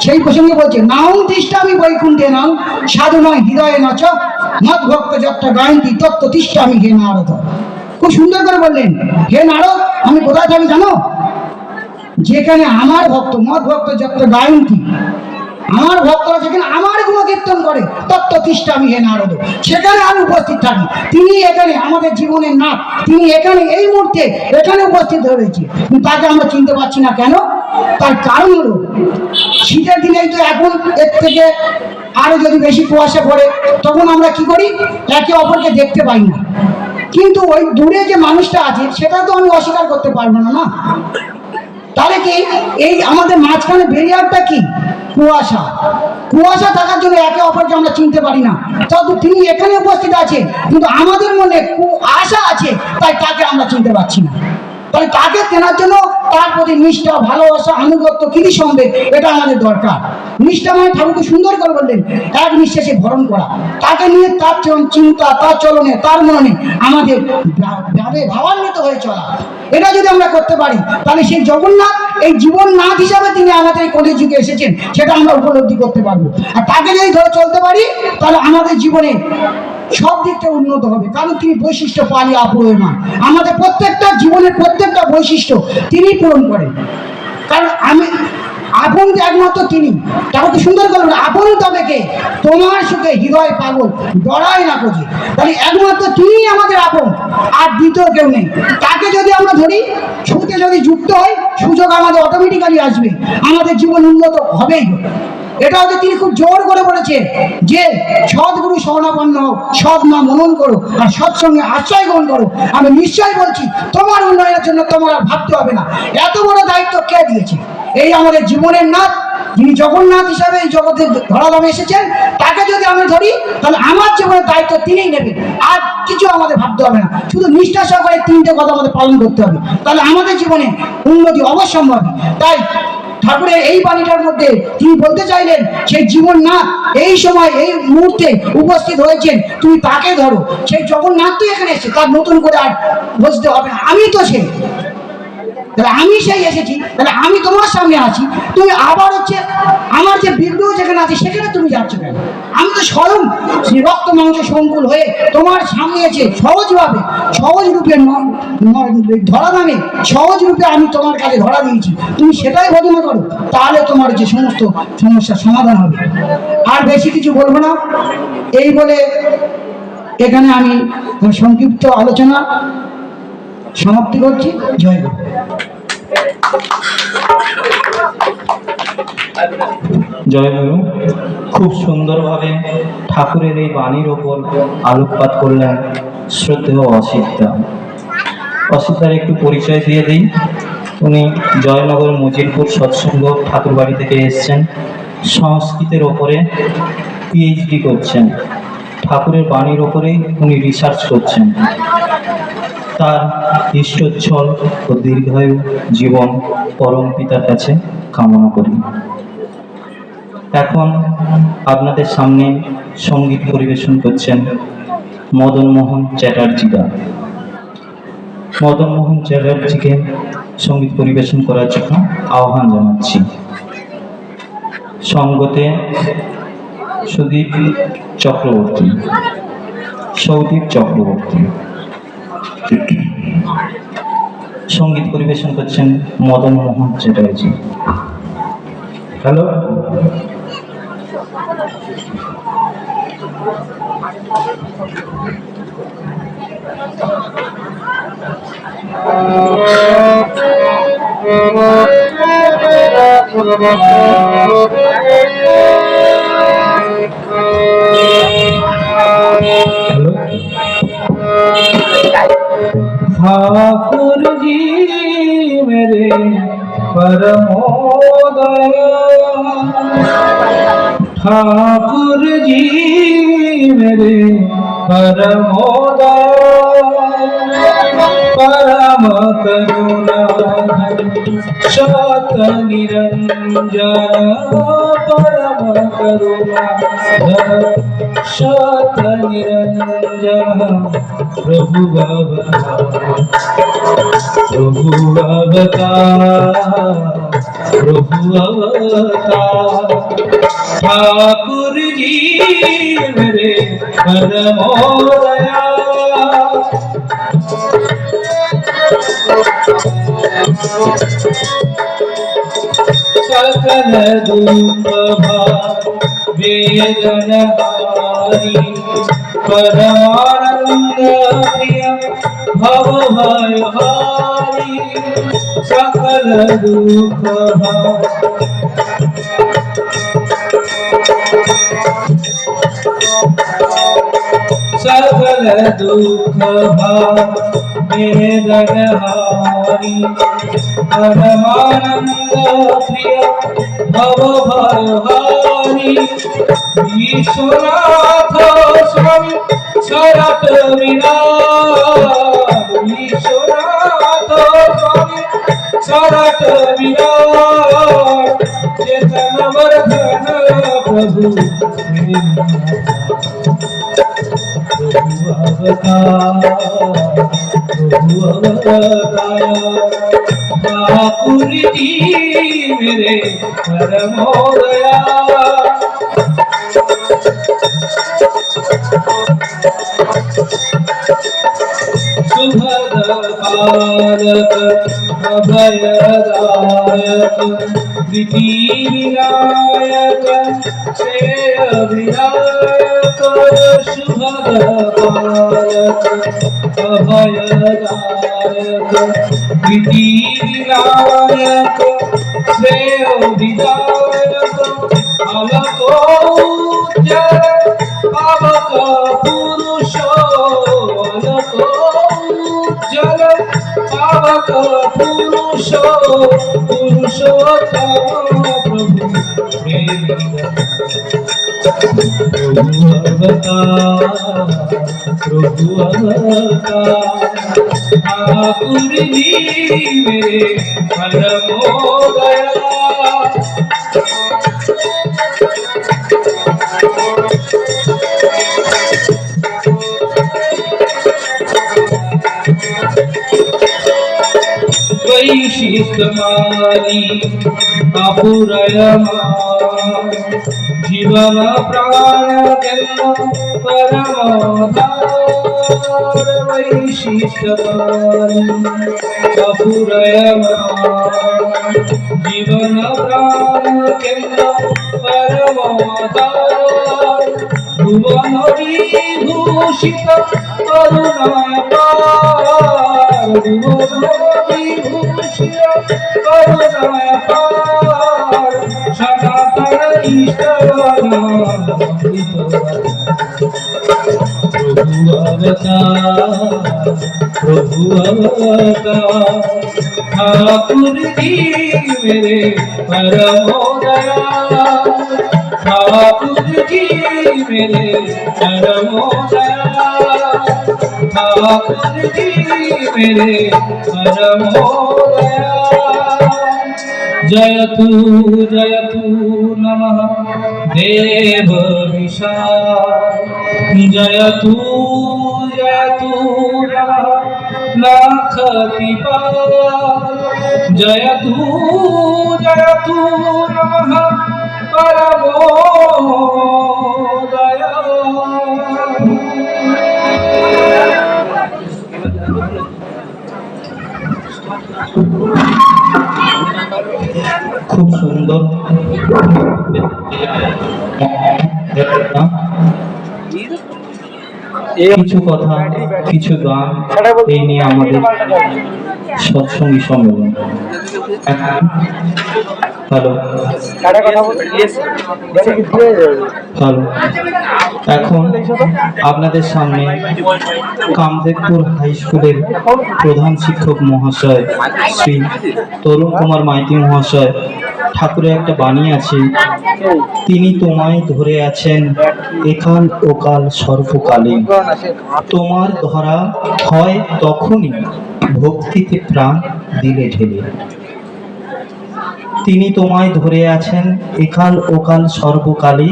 সেই প্রসঙ্গে বলছে নাও তিষ্ঠামি বৈকুণ্ঠে নাম সাধু নয় হৃদয়ে নাচ মত ভক্ত যাত্রা গায়ন্তী তত্ত্ব তিষ্ঠামি হে নারদ। খুব সুন্দর করে বললেন, হে নারদ আমি কোথায় থাকি জানো? যেখানে আমার ভক্ত মত ভক্ত যাত্রা গায়ন্তী, আমার ভক্তরা যেখানে আমার গুণকীর্তন করে তত্ত্ব তিষ্ঠামি হে নারদ, সেখানে আমি উপস্থিত থাকি। তিনি এখানে আমাদের জীবনের নাথ, তিনি এখানে এই মুহূর্তে এখানে উপস্থিত হয়েছে, কিন্তু তাকে আমরা চিনতে পারছি না। কেন? তার কারণ হলো শীতের দিনেই তো এখন এর থেকে আরো যদি বেশি কুয়াশা পড়ে তখন আমরা কি করি, একে অপরকে দেখতে পাই না। কিন্তু ওই দূরে যে মানুষটা আছে সেটা তো আমি অস্বীকার করতে পারবো না। না, তাহলে কি এই আমাদের মাঝখানে ব্যারিয়ারটা কি? কুয়াশা। কুয়াশা থাকার জন্য একে অপরকে আমরা চিনতে পারি না। তবে তিনি এখানে উপস্থিত আছে, কিন্তু আমাদের মনে আশা আছে, তাই তাকে আমরা চিনতে পারছি না। তাহলে তাকে চেনার জন্য তার প্রতি নিষ্ঠা, ভালোবাসা, আনুগত্য, কৃতি সম্বেদ, এটা আমাদের দরকার। নিষ্ঠা মানে ঠাকুরকে সুন্দর করে বললেন এক নিঃশ্বাসে ভরণ করা। তাকে নিয়ে তার চিন্তা, তার চলনে, তার মননে আমাদের ভাবান্বিত হয়ে চলা। এটা যদি আমরা করতে পারি তাহলে সেই জগন্নাথ এই জীবননাথ হিসাবে তিনি আমাদের এই কলির যুগে এসেছেন সেটা আমরা উপলব্ধি করতে পারবো। আর তাকে যদি ধরে চলতে পারি তাহলে আমাদের জীবনে সব দিক থেকে উন্নত হবে। কারণ তিনি বৈশিষ্ট্য পালি অপূরণীয়। আমাদের প্রত্যেকটা জীবনের প্রত্যেকটা বৈশিষ্ট্য তিনি পূরণ করেন। কারণ আমি আপন একমাত্র তিনি। তাকে সুন্দর করবেন, আপন তবে কে তোমার সুখে হৃদয় পাগল ডরায় না কোজে। তাহলে একমাত্র তিনি আমাদের আপন, আর দ্বিতীয় কেউ নেই। তাকে যদি আমরা ধরি, সুখে যদি যুক্ত হই, সুযোগ আমাদের অটোমেটিক্যালি আসবে, আমাদের জীবন উন্নত হবেই। এটা হচ্ছে তিনি খুব জোর করে বলেছেন যে সদ্গুরু শরণাপন্ন হোক, সৎ নাম মনন করো আর সৎসঙ্গে আশ্রয় গ্রহণ করো। আমি নিশ্চয় বলছি তোমার উন্নয়নের জন্য তোমার আর ভাবতে হবে না। এত বড় দায়িত্ব কে দিয়েছে? এই আমাদের জীবনের নাথ, যিনি জগন্নাথ হিসাবে এই জগতে ধরাধামে এসেছেন, তাকে যদি আমি ধরি তাহলে আমার জীবনের দায়িত্ব তিনিই নেবেন। আর কিছু আমাদের ভাবতে হবে না, শুধু নিষ্ঠা সহকারে 3টে কথা আমাদের পালন করতে হবে, তাহলে আমাদের জীবনে উন্নতি অবশ্যম্ভাবী। তাই ঠাকুরের এই বাণীটার মধ্যে তিনি বলতে চাইলেন সেই জীবন না এই সময় এই মুহূর্তে উপস্থিত হয়েছেন, তুমি তাকে ধরো। সেই জগন্নাথ তো এখানে এসেছে, তার নতুন করে আর বুঝতে হবে না, আমি তো সেই, তাহলে আমি সেই এসেছি, তাহলে আমি তোমার সামনে আছি। তুমি আবার হচ্ছে আমার যে বিগ্রহ যেখানে আছে সেখানে তুমি যাচ্ছ কেন? আমি তো স্বয়ং সেই রক্ত মাংস সংকুল হয়ে তোমার সামনে এসে সহজভাবে, সহজ রূপে ধরা নামে সহজ রূপে আমি তোমার কাছে ধরা দিয়েছি। তুমি সেটাই ভজনা করো, তাহলে তোমার যে সমস্ত সমস্যার সমাধান হবে। আর বেশি কিছু বলবো না, এই বলে এখানে আমি সংক্ষিপ্ত আলোচনা সমাপ্তি করছি। জয় গুরু। জয় গুরু। খুব সুন্দরভাবে ঠাকুরের এই বাণীর ওপর আলোকপাত করলেন শ্রদ্ধেয় অসিতদা। অসিতদার একটু পরিচয় দিয়ে দিই। উনি জয়নগর মজিলপুর সৎসঙ্গ ঠাকুরবাড়ি থেকে এসছেন। সংস্কৃতের ওপরে পিএইচডি করছেন। ঠাকুরের বাণীর ওপরেই উনি রিসার্চ করছেন। তার ইষ্টোচ্ছল ও দীর্ঘায়ু জীবন পরম পিতার কাছে কামনা করি। এখন আপনাদের সামনে সঙ্গীত পরিবেশন করছেন মদন মোহন চ্যাটার্জিদা। মদন মোহন চ্যাটার্জিকে সঙ্গীত পরিবেশন করার জন্য আহ্বান জানাচ্ছি। সঙ্গতে সুদীপ চক্রবর্তী, সৌদীপ চক্রবর্তী। সঙ্গীত পরিবেশন করছেন মদন মোহন চ্যাটার্জি। হ্যালো, ठाकुर जी मेरे परमोदय, ठाकुर जी मेरे परमोदय, परम करुणा शात निरंजन परम करुणा शात निरंजन प्रभु अवतार ठाकुर जी मेरे परमोदया सकल दुख वेदन हारी परमानंद प्रिय भव भय हारी सकल दुख सकल दुख वेदन हारी परमानंद प्रिय भव भय हारी विश्वनाथ स्वामी शरत विराट विश्वनाथ स्वामी शरत विराट चेतन वर्धन प्रभु ठाकुर जी मेरे परमोदया शुभदपालक अभयदायक प्रीति विनायक श्रेय विनायक शुभदपालक अभयदायक प्रीति विनायक श्रेय विनायक अलकोज्जल पावक पुरुषो जल पावक पुरुषो पुरुषोत्तम प्रभु प्रभु अवतार ठाकुर जी मेरे परमोदया वैशिष्टमानी अपुरयमा जीवन प्राण जन्म परमाधार वैशिष्टमानी अपुरयमा जीवन प्राण जन्म परमाधार भुवन विभूषित करुणाय पार भुवन विभूषित करुणाय पार सनातन ईश्वर प्रभु अवतार ठाकुर जी मेरे परमोदया ठाकुर जी मेरे परमोदया ठाकुर जी मेरे परमोदया जयतु नमः देव विशाल जयतु नमः नाथ कृपाल जयतु नमः परमोदया খুব সুন্দর কিছু কথা কিছু গান এই নিয়ে আমাদের সৎসঙ্গী সম্মেলন। হ্যালো হ্যালো এখন আপনাদের সামনে কামদেবপুর হাই স্কুলের প্রধান শিক্ষক মহাশয় শ্রী তরুণ কুমার মাইতি মহাশয় ঠাকুরের একটা বাণী আছে, তিনি তোমায় ধরে আছেন একাল ওকাল সর্বকালে, তোমার ধরা হয় তখনই ভক্তিতে প্রাণ দিলে ঢেলে। তিনি তোমায় ধরে আছেন একাল ওকাল সর্বকালে,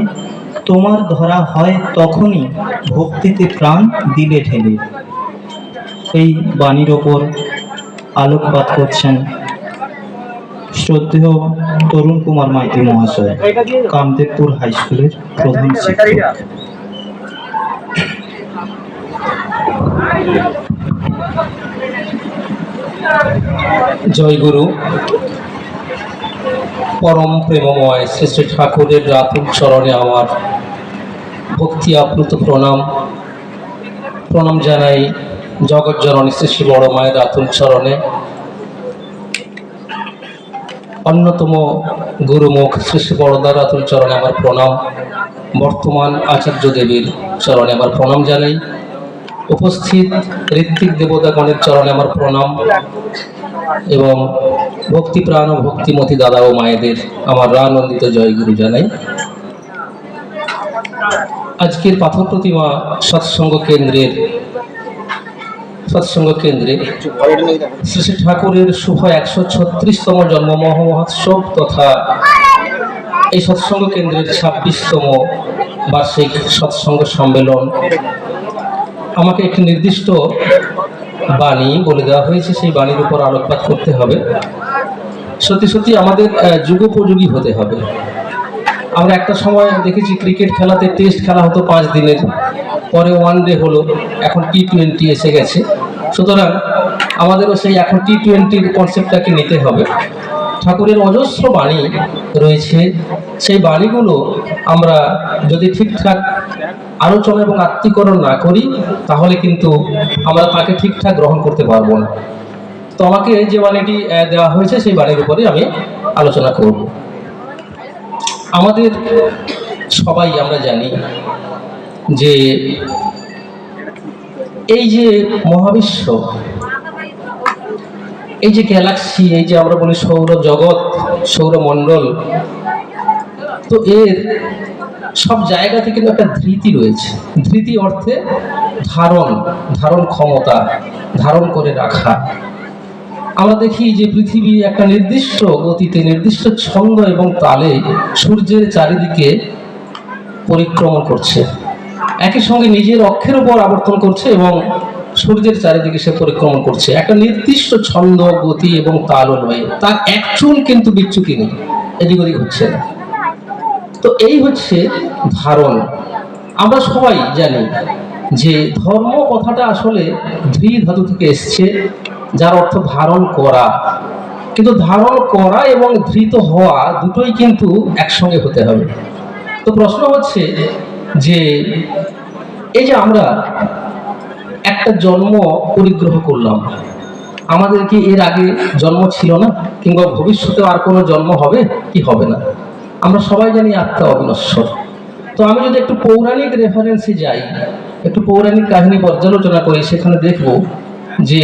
তোমার ধরা হয় তখনই ভক্তিতে প্রাণ দিলে ঢেলে। এই বাণীর ওপর আলোকপাত করছেন শ্রদ্ধেয় তরুণ কুমার মাইতি মহাশয়, কামদেবপুর হাই স্কুলের প্রধান শিক্ষক। জয় গুরু। পরম প্রেমময় শ্রী শ্রী ঠাকুরের রাতুল চরণে আমার ভক্তি আপ্লুত প্রণাম জানাই জগৎ জননী শ্রী শ্রী বড় মায়ের রাতুল চরণে। অন্যতম গুরুমুখ শ্রী শ্রী বড়দার রাতুল চরণে আমার প্রণাম। বর্তমান আচার্য দেবীর চরণে আমার প্রণাম জানাই। উপস্থিত ঋত্বিক দেবতাগণের চরণে আমার প্রণাম এবং ভক্তিপ্রাণ ও ভক্তিমতী দাদা ও মায়েদের আমার রানন্দিত জয়গুরু জানাই। আজকের পাথর প্রতিমা সৎসঙ্গ কেন্দ্রে শ্রী শ্রী ঠাকুরের শুভ 136তম জন্ম মহোৎসব তথা এই সৎসঙ্গ কেন্দ্রের 26তম বার্ষিক সৎসঙ্গ সম্মেলন। আমাকে একটি নির্দিষ্ট বাণী বলে দেওয়া হয়েছে, সেই বাণীর উপর আলোকপাত করতে হবে। সত্যি সত্যি আমাদের যুগোপযোগী হতে হবে। আমরা একটা সময় দেখেছি ক্রিকেট খেলাতে টেস্ট খেলা হতো 5 দিনের, পরে ওয়ানডে হলো, এখন T20 এসে গেছে। সুতরাং আমাদেরও সেই এখন T20-র কনসেপ্টটাকে নিতে হবে। ঠাকুরের অজস্র বাণী রয়েছে, সেই বাণীগুলো আমরা যদি ঠিকঠাক আলোচনা এবং আত্মীকরণ না করি তাহলে কিন্তু আমরা তাকে ঠিকঠাক গ্রহণ করতে পারবো না। তো আমাকে যে বাণীটি দেওয়া হয়েছে সেই বাণীর উপরে আমি আলোচনা করব। আমাদের সবাই আমরা জানি যে এই যে মহাবিশ্ব, এই যে গ্যালাক্সি, এই যে আমরা বলি সৌরজগৎ, সৌরমণ্ডল, তো এর সব জায়গাতে কিন্তু একটা ধৃতি রয়েছে। ধৃতি অর্থে ধারণ ক্ষমতা, ধারণ করে রাখা। আমরা দেখি যে পৃথিবী একটা নির্দিষ্ট গতিতে, নির্দিষ্ট ছন্দ এবং তালে সূর্যের চারিদিকে পরিক্রমণ করছে, একই সঙ্গে নিজের অক্ষের উপর আবর্তন করছে এবং সূর্যের চারিদিকে সে পরিক্রমণ করছে একটা নির্দিষ্ট ছন্দ, গতি এবং তাল অনুযায়ী। তার এক চুল কিন্তু বিচ্যুতি নেই, এদিক ওদিক হচ্ছে না। তো এই হচ্ছে ধারণ। আমরা সবাই জানি যে ধর্ম কথাটা আসলে ধৃ ধাতু থেকে এসছে, যার অর্থ ধারণ করা। কিন্তু ধারণ করা এবং ধৃত হওয়া দুটোই কিন্তু একসঙ্গে হতে হবে। তো প্রশ্ন হচ্ছে যে এই যে আমরা একটা জন্ম পরিগ্রহ করলাম, আমাদের কি এর আগে জন্ম ছিল না, কিংবা ভবিষ্যতে আর কোনো জন্ম হবে কি হবে না? আমরা সবাই জানি আত্মা অবিনশ্বর। তো আমি যদি একটু পৌরাণিক রেফারেন্সে যাই, একটু পৌরাণিক কাহিনী পর্যালোচনা করি, সেখানে দেখব যে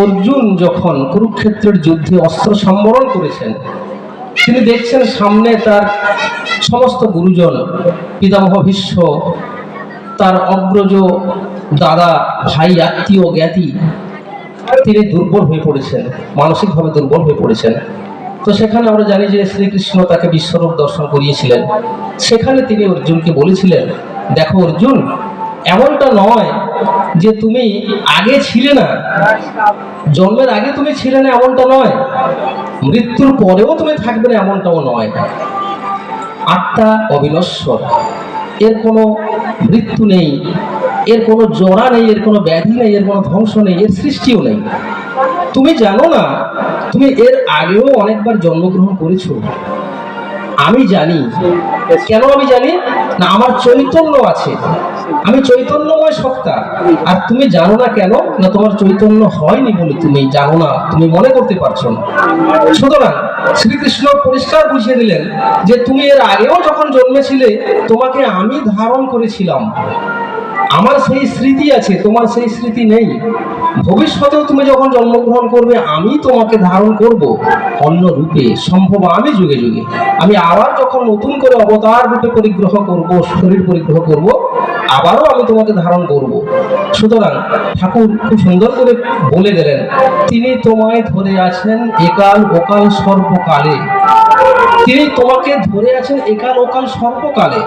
অর্জুন যখন কুরুক্ষেত্রের যুদ্ধে অস্ত্র সম্বরণ করেছেন, তিনি দেখছেন সামনে তার সমস্ত গুরুজন, পিতামহ ভীষ্ম, তার অগ্রজ দাদা, ভাই, আত্মীয়, জ্ঞাতি, তিনি দুর্বল হয়ে পড়েছেন, মানসিকভাবে দুর্বল হয়ে পড়েছেন। তো সেখানে আমরা জানি যে শ্রীকৃষ্ণ তাকে বিশ্বরূপ দর্শন করিয়েছিলেন। সেখানে তিনি অর্জুনকে বলেছিলেন, দেখো অর্জুন, এমনটা নয় যে তুমি আগে ছিলে না, জন্মের আগে তুমি ছিলে না এমনটা নয়, মৃত্যুর পরেও তুমি থাকবে না এমনটাও নয়। আত্মা অবিনশ্বর, এর কোনো মৃত্যু নেই, এর কোনো জরা নেই, এর কোনো ব্যাধি নেই, এর কোনো ধ্বংস নেই, এর সৃষ্টিও নেই। তুমি জানো না, তুমি এর আগেও অনেকবার জন্মগ্রহণ করেছো। আমি জানি। কেন আমি জানি না? আমার চৈতন্য আছে, আমি চৈতন্যময় সত্তা। আর তুমি জানো না কেন না? তোমার চৈতন্য হয়নি বলে তুমি জানো না, তুমি মনে করতে পারছো না। সুতরাং শ্রীকৃষ্ণ পরিষ্কার বুঝিয়ে দিলেন যে তুমি এর আগেও যখন জন্মেছিলে, তোমাকে আমি ধারণ করেছিলাম, আমার সেই স্মৃতি আছে, তোমার সেই স্মৃতি নেই। ভবিষ্যতেও তুমি যখন জন্মগ্রহণ করবে, আমি তোমাকে ধারণ করব অন্য রূপে, সম্ভব আমি যুগে যুগে। আমি আবার যখন নতুন করে অবতার রূপে পরিগ্রহ করব, শরীর পরিগ্রহ করব, আবারও আমি তোমাকে ধারণ করব। সুতরাং ঠাকুর খুব সুন্দর করে বলে গেলেন, তিনি তোমায় ধরে আছেন একাল ওকাল সর্বকালে। তিনি তোমাকে ধরে আছেন একাল ওকাল সর্বকালে।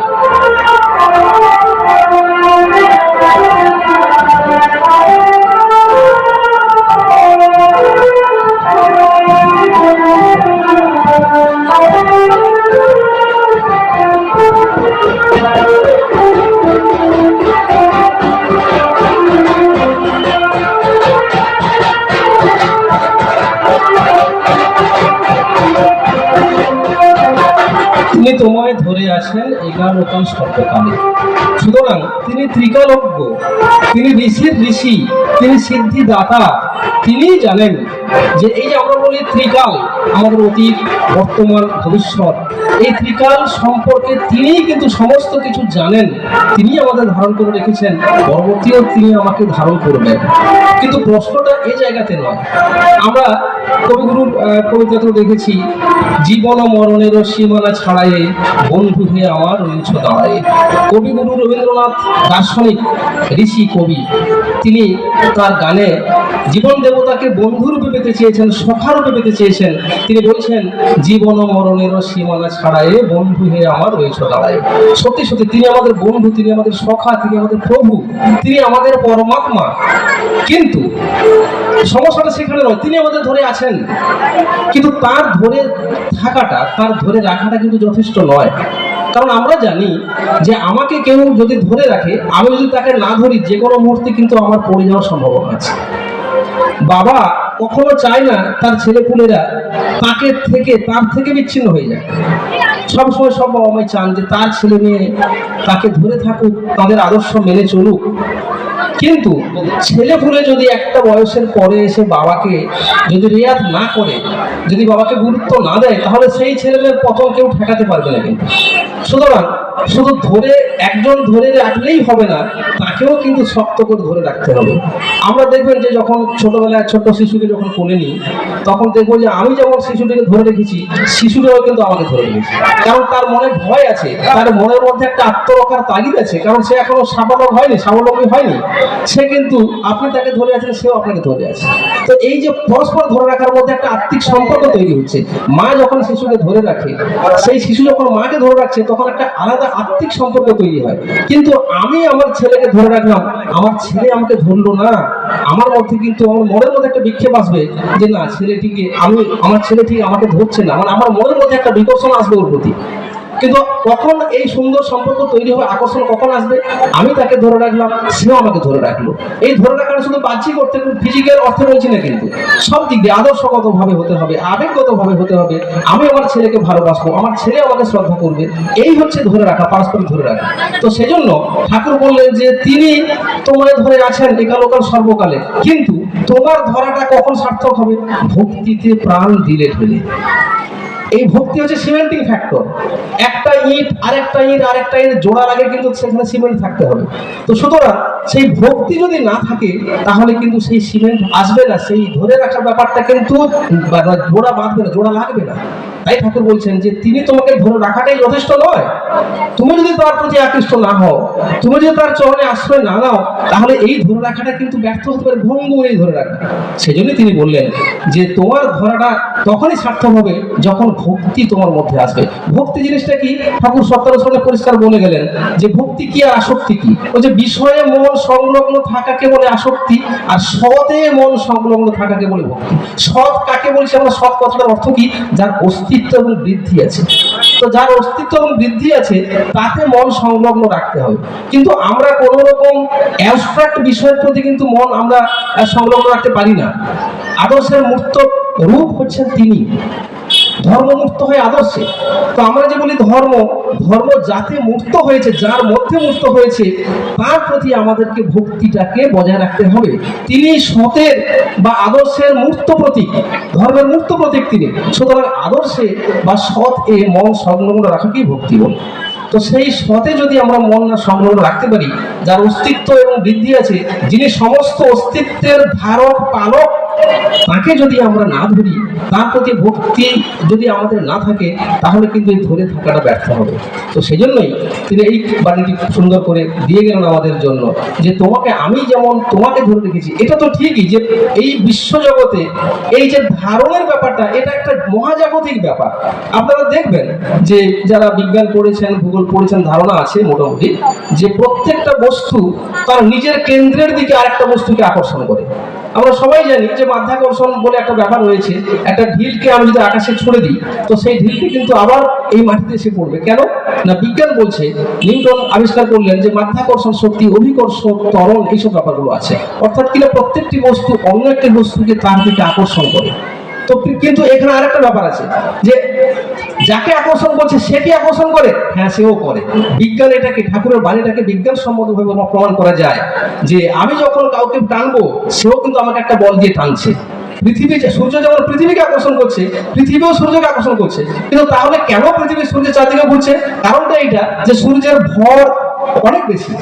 তিনি তোমায় ধরে আছেন একাল ওকাল সর্বকালে। সুতরাং তিনি ত্রিকালজ্ঞ, তিনি ঋষির ঋষি, তিনি সিদ্ধিদাতা। তিনি জানেন যে এই যে আমরা বলি ত্রিকাল, আমাদের অতীত, বর্তমান, ভবিষ্যৎ, এই ত্রিকাল সম্পর্কে তিনিই কিন্তু সমস্ত কিছু জানেন। তিনি আমাদের ধারণ করে রেখেছেন, পরবর্তীও তিনি আমাকে ধারণ করবেন। কিন্তু প্রশ্নটা এই জায়গাতে নয়। আমরা কবিগুরুর কবিতাতেও দেখেছি, জীবন মরণের সীমানা ছাড়াইয়ে বন্ধু হয়ে আমার রয়েছ দাঁড়ায়। কবিগুরু রবীন্দ্রনাথ দার্শনিক, ঋষি, কবি, তিনি তার গানে জীবন দেবতাকে বন্ধুরূপে পেতে চেয়েছেন, সখারূপে পেতে চেয়েছেন। তিনি বলছেন, জীবন মরণের সীমানা ছাড়াইয়ে বন্ধু হয়ে আমার রয়েছ দাঁড়ায়। সত্যি সত্যি তিনি আমাদের বন্ধু, তিনি আমাদের সখা, তিনি আমাদের প্রভু, তিনি আমাদের পরমাত্মা। কিন্তু সমস্যাটা সেখানে নয়, তিনি আমাদের ধরে আছেন, কিন্তু তার ধরে থাকাটা, তার ধরে রাখাটা কিন্তু যথেষ্ট নয়। কারণ আমরা জানি যে আমাকে কেউ যদি ধরে রাখে, আমি যদি তাকে না ধরি, যে কোনো মুহূর্তে কিন্তু আমার পড়ে যাওয়ার সম্ভাবনা আছে। বাবা কখনো চায় না তার ছেলেপুলেরা তার থেকে বিচ্ছিন্ন হয়ে যায়। সবসময় সব বাবা মাই চান যে তার ছেলে মেয়ে তাকে ধরে থাকুক, তাদের আদর্শ মেনে চলুক। কিন্তু ছেলেপুলে যদি একটা বয়সের পরে এসে বাবাকে যদি রেয়াত না করে, যদি বাবাকে গুরুত্ব না দেয়, তাহলে সেই ছেলেমেয়ের পতন কেউ ঠেকাতে পারবে না। কিন্তু সুতরাং শুধু একজন ধরে রাখলেই হবে না, তাকেও কিন্তু শক্ত করে ধরে রাখতে হবে। আমরা দেখবেন যে যখন ছোটবেলায় ছোট্ট শিশুকে যখন কোলে নিই, তখন দেখবো যে আমি যেমন শিশুটিকে ধরে রেখেছি, শিশুটাও কিন্তু আমাকে ধরে রেখেছি। কারণ তার মনে ভয় আছে, তার মনের মধ্যে একটা আত্মরক্ষার তাগিদ আছে। কারণ সে এখনো স্বাবলম্বী হয়নি। সে কিন্তু আপনি তাকে ধরে আছেন, সেও আপনাকে ধরে আছে। তো এই যে পরস্পর ধরে রাখার মধ্যে একটা আত্মিক সম্পর্ক তৈরি হচ্ছে। মা যখন শিশুকে ধরে রাখে, সেই শিশু যখন মাকে ধরে রাখছে, তখন একটা আলাদা আত্মিক সম্পর্ক তৈরি হয়। কিন্তু আমি আমার ছেলেকে ধরে রাখলাম, আমার ছেলে আমাকে ধরলো না, আমার মধ্যে কিন্তু আমার মনের মধ্যে একটা বিক্ষেপ আসবে যে না, আমার ছেলেটি আমাকে ধরছে না, মানে আমার মনের মধ্যে একটা বিকর্ষণ আসবে ওর প্রতি। কিন্তু কখন এই সুন্দর সম্পর্ক তৈরি হবে, আকর্ষণ কখন আসবে? আমি তাকে ধরে রাখলাম, সেও আমাকে ধরে রাখলো। এই ধরে রাখাটা শুধু বাহ্যিক অর্থে, ফিজিক্যাল অর্থে বলছি না, কিন্তু সব দিক দিয়ে আদর্শগত ভাবে হতে হবে, আবেগগত ভাবে হতে হবে। আমি আমার ছেলেকে ভালোবাসবো, আমার ছেলে আমাকে শ্রদ্ধা করবে। এই হচ্ছে ধরে রাখা, পারস্পরিক ধরে রাখা। তো সেজন্য ঠাকুর বললেন যে তিনি তোমায় ধরে আছেন একাল ওকাল সর্বকালে। কিন্তু তোমার ধরাটা কখন সার্থক হবে? ভক্তিতে প্রাণ দিলে ঢেলে। এই ভক্তি হচ্ছে সিমেন্টিং ফ্যাক্টর। একটা ইট আরেকটা ইট জোড়ার আগে কিন্তু সেখানে সিমেন্ট থাকতে হবে। তো সুতরাং সেই ভক্তি যদি না থাকে, তাহলে কিন্তু সেই সিমেন্ট আসবে না, সেই ধরে রাখার ব্যাপারটা কিন্তু জোড়া বাঁধবে না, জোড়া লাগবে না। তাই ঠাকুর বলছেন যে তিনি তোমাকে ধরে রাখাটাই যথেষ্ট নয়। তুমি যদি তার প্রতি আকৃষ্ট না হও, তুমি যদি তার চরণে আশ্রয় না নাও, তাহলে এই ধরে রাখাটা কিন্তু ব্যর্থ হতে পারে, ভঙ্গুর এই ধরে রাখা। সেজন্য তিনি বললেন যে তোমার ধরাটা তখনই সার্থক হবে যখন ভক্তি তোমার মধ্যে আসবে। ভক্তি জিনিসটা কি? ঠাকুর সত্তর সালে পরিষ্কার বলে গেলেন যে ভক্তি কি আর আসক্তি কি। ওই যে বিষয়ে মন সংলগ্ন থাকাকে বলে আসক্তি, আর সতে মন সংলগ্ন থাকাকে বলে ভক্তি। সৎ কাকে বলছি আমরা? সৎ কথাটার অর্থ কি? যার অস্তিত্ব এবং বৃদ্ধি আছে। তো যার অস্তিত্ব এবং বৃদ্ধি আছে, তাতে মন সংলগ্ন রাখতে হবে। কিন্তু আমরা কোনো রকম অ্যাবস্ট্রাক্ট বিষয়ের প্রতি কিন্তু মন আমরা সংলগ্ন রাখতে পারি না। আদর্শের মূর্ত রূপ হচ্ছেন তিনি। ধর্ম মূর্ত হয় আদর্শে। তো আমরা যে বলি ধর্ম যাতে মূর্ত হয়েছে, যার মধ্যে মূর্ত হয়েছে, তার প্রতি আমাদেরকে ভক্তিটাকে বজায় রাখতে হবে। তিনি সতের বা আদর্শের মূর্ত প্রতীক, ধর্মের মূর্ত প্রতীক তিনি। সুতরাং আদর্শে বা সৎ এ মন সংলগ্ন রাখাকেই ভক্তি বলে। তো সেই সতে যদি আমরা মন না সংলগ্ন রাখতে পারি, যার অস্তিত্ব এবং বৃদ্ধি আছে, যিনি সমস্ত অস্তিত্বের ধারক পালক তাকে যদি আমরা না ধরি, তার প্রতি ভক্তি যদি আমাদের না থাকে, তাহলে কিন্তু এই ধরে থাকাটা ব্যর্থ হবে। তো সেই জন্যই তিনি এই বাণীটি সুন্দর করে দিয়ে গেলেন আমাদের জন্য, যে তোমাকে আমি যেমন তোমাকে ধরে রেখেছি। এটা তো ঠিকই যে এই বিশ্বজগতে এই যে ধারণের ব্যাপারটা, এটা একটা মহাজাগতিক ব্যাপার। আপনারা দেখবেন যে যারা বিজ্ঞান পড়েছেন, ভূগোল পড়েছেন, ধারণা আছে মোটামুটি যে প্রত্যেকটা বস্তু তার নিজের কেন্দ্রের দিকে আরেকটা বস্তুকে আকর্ষণ করে। আমরা সবাই জানি যে মাধ্যাকর্ষণ বলে একটা ব্যাপার রয়েছে। একটা ঢিলকে আমি যদি আকাশে ছুড়ে দিই, তো সেই ঢিলটি কিন্তু আবার এই মাটিতে এসে পড়বে। কেন না, বিজ্ঞান বলছে, নিউটন আবিষ্কার করলেন যে মাধ্যাকর্ষণ শক্তি, অভিকর্ষ, ত্বরণ, এইসব ব্যাপারগুলো আছে। অর্থাৎ কিনা প্রত্যেকটি বস্তু অন্য একটি বস্তুকে তার দিকে আকর্ষণ করে। তো কিন্তু এখানে আরেকটা ব্যাপার আছে যে যাকে আকর্ষণ করছে সে কি আকর্ষণ করে? হ্যাঁ, সেও করে। বিজ্ঞান এটাকে, ঠাকুরের বাণীটাকে বিজ্ঞানসম্মতভাবে প্রমাণ করা যায় যে আমি যখন কাউকে টানবো, সেও কিন্তু আমাকে একটা বল দিয়ে টানছে। পৃথিবী, সূর্য যেমন পৃথিবীকে আকর্ষণ করছে, পৃথিবীও সূর্যকে আকর্ষণ করছে। কিন্তু তাহলে কেন পৃথিবী সূর্যের চারদিকে ঘুরছে? কারণটা এইটা যে সূর্যের ভর অনেক বেশি,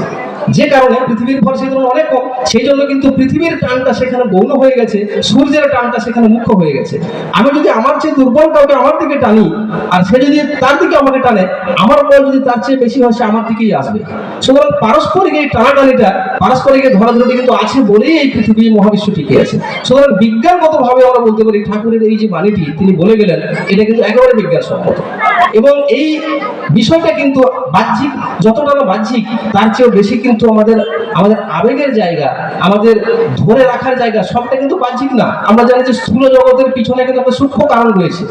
যে কারণে পৃথিবীর ভর সেই জন্য অনেক কম। সেই জন্য কিন্তু পৃথিবীর টানটা সেখানে গৌণ হয়ে গেছে, সূর্যের টানটা সেখানে মুখ্য হয়ে গেছে। আমি যদি আমার চেয়ে দুর্বল কাউকে আমার দিকে টানি, আর সে যদি তার দিকে আমাকে টানে, আমার বল যদি তার চেয়ে বেশি হয়, সে আমার দিকেই আসবে। সুতরাং পারস্পরিক এই টানাটানিটা, পারস্পরিক ধরাধরি কিন্তু আছে বলেই এই পৃথিবী মহাবিশ্ব টিকে আছে। সুতরাং বিজ্ঞানগতভাবে আমরা বলতে পারি ঠাকুরের এই যে বাণীটি তিনি বলে গেলেন, এটা কিন্তু একেবারে বিজ্ঞানসম্মত। এবং এই বিষয়টা কিন্তু বাহ্যিক, যতটা না বাহ্যিক তার চেয়েও বেশি কিন্তু আমাদের আবেগের জায়গা, আমাদের ধরে রাখার জায়গা, সবটা কিন্তু বাহ্যিক না। আমরা জানি যে স্থূল জগতের পিছনে কিন্তু একটা সূক্ষ্ম কারণ রয়েছে।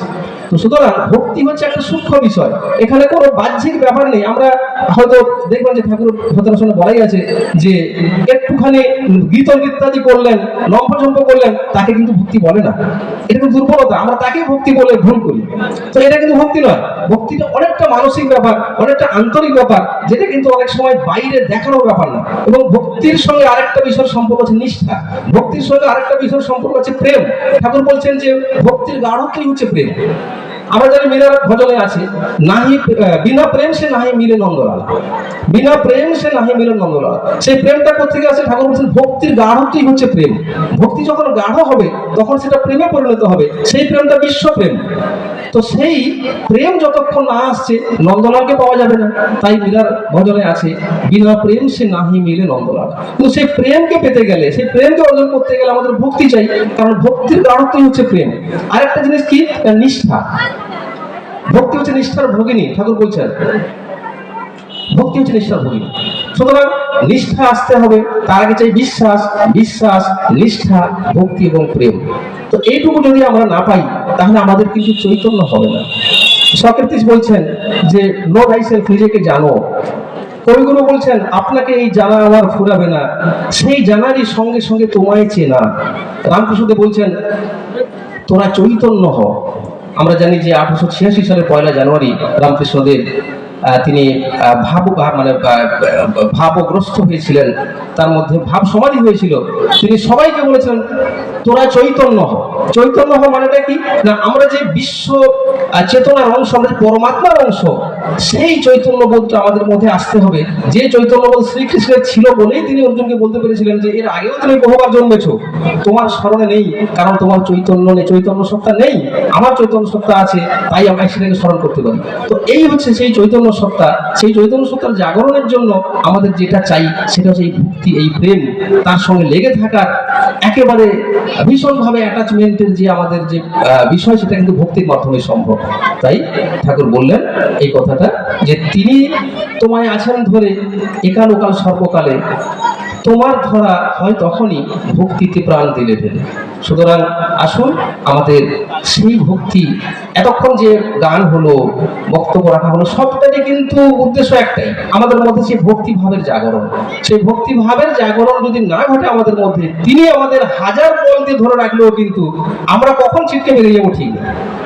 তো সুতরাং ভক্তি হচ্ছে একটা সূক্ষ্ম বিষয়, এখানে কোনো বাহ্যিক ব্যাপার নেই। আমরা হয়তো দেখবেন যে ঠাকুর ভদ্রের সঙ্গে বলাই আছে যে একটুখানি গীত ইত্যাদি করলেন, লম্ফঝম্প করলেন, তাকে কিন্তু ভক্তি বলে না। এটা কিন্তু দুর্বলতা, আমরা তাকে ভক্তি বলে ভুল করি। তো এটা কিন্তু ভক্তি নয়। ভক্তিটা অনেকটা মানসিক ব্যাপার, অনেকটা আন্তরিক ব্যাপার, যেটা কিন্তু অনেক সময় বাইরে দেখানোর ব্যাপার না। এবং ভক্তির সঙ্গে আরেকটা বিষয়ের সম্পর্ক আছে নিষ্ঠা, ভক্তির সঙ্গে আরেকটা বিষয়ের সম্পর্ক আছে প্রেম। ঠাকুর বলছেন যে ভক্তির গাঢ়ত্বই হচ্ছে প্রেম। আমরা জানি মীরার ভজনে আছে, নাহি বিনা প্রেম সে নাহি মিলে নন্দলালা, বিনা প্রেম সে নাহি মিলে নন্দলালা। সেই প্রেমটা কোথেকে আছে? ঠাকুর বলছেন ভক্তির গাঢ়ত্বই হচ্ছে প্রেম। ভক্তি যখন গাঢ় হবে, তখন সেটা প্রেমে পরিণত হবে। সেই প্রেমটা বিশ্ব প্রেম। তো সেই প্রেম যতক্ষণ না আসছে, নন্দলালকে পাওয়া যাবে না। তাই মীরার ভজনে আছে, বিনা প্রেম সে নাহি মিলে নন্দলালা। কিন্তু সেই প্রেমকে পেতে গেলে, সেই প্রেমকে অর্জন করতে গেলে আমাদের ভক্তি চাই, কারণ ভক্তির গাঢ়ত্বই হচ্ছে প্রেম। আরেকটা জিনিস কি? নিষ্ঠা। ভক্তি হচ্ছে নিষ্ঠার ভগিনী। ঠাকুর বলছেন ভক্তি হচ্ছে নিষ্ঠার ভগিনী। সুতরাং নিষ্ঠা আসতে হবে, তার আগে চাই বিশ্বাস, বিশ্বাস, নিষ্ঠা, ভক্তি এবং প্রেম। তো এইটুকু যদি আমরা না পাই, তাহলে আমাদের কিন্তু চৈতন্য হবে না। সক্রেটিস বলছেন যে নো থাইসেলফ, নিজেকে জানো। কবিগুরু বলছেন আপনাকে এই জানা আমার ফুরাবে না, সেই জানারই সঙ্গে সঙ্গে তোমায় চেনা। রামকৃষ্ণদেব বলছেন তোরা চৈতন্য হ। আমরা জানি যে 1886 সালের 1 জানুয়ারি রামকৃষ্ণদেব তিনি ভাবগ্রস্ত হয়েছিলেন, তার মধ্যে ভাব সমাধি হয়েছিল। তিনি সবাইকে বলেছেন তোরা চৈতন্য হ। চৈতন্য হ মানেটা কি না, আমরা যে বিশ্ব চেতনার অংশ, আমরা যে পরমাত্মার অংশ, সেই চৈতন্যবোধটা আমাদের মধ্যে আসতে হবে। যে চৈতন্যবোধ শ্রীকৃষ্ণের ছিল বলেই তিনি অর্জুনকে বলতে পেরেছিলেন যে এর আগেও তুমি বহুবার জন্মেছো, তোমার স্মরণে নেই, কারণ তোমার চৈতন্য নেই, চৈতন্য সত্তা নেই। আমার চৈতন্য সত্তা আছে, তাই আমরা সেটাকে স্মরণ করতে পারি। তো এই হচ্ছে সেই চৈতন্য সত্তা। সেই চৈতন্য সত্তার জাগরণের জন্য আমাদের যেটা চাই, সেটা হচ্ছে এই ভক্তি, এই প্রেম, তার সঙ্গে লেগে থাকার একেবারে ভীষণভাবে অ্যাটাচমেন্টের যে আমাদের যে বিষয়, সেটা কিন্তু ভক্তির মাধ্যমে সম্ভব। তাই ঠাকুর বললেন এই কথাটা যে তিনি তোমায় আছেন ধরে একাল ওকাল সর্বকালে, তোমার ধরা হয় তখনই ভক্তিতে প্রাণ দিলে ঢেলে। সুতরাং আসুন আমাদের সেই ভক্তি, এতক্ষণ যে গান হলো, বক্তব্য রাখা হলো, সবটাই কিন্তু উদ্দেশ্য একটাই, আমাদের মধ্যে সেই ভক্তিভাবের জাগরণ। সেই ভক্তিভাবের জাগরণ যদি না ঘটে আমাদের মধ্যে, তিনি আমাদের হাজার বল দিয়ে ধরে রাখলেও কিন্তু আমরা কখন ছিটকে বেরিয়ে যাবো ঠিক না।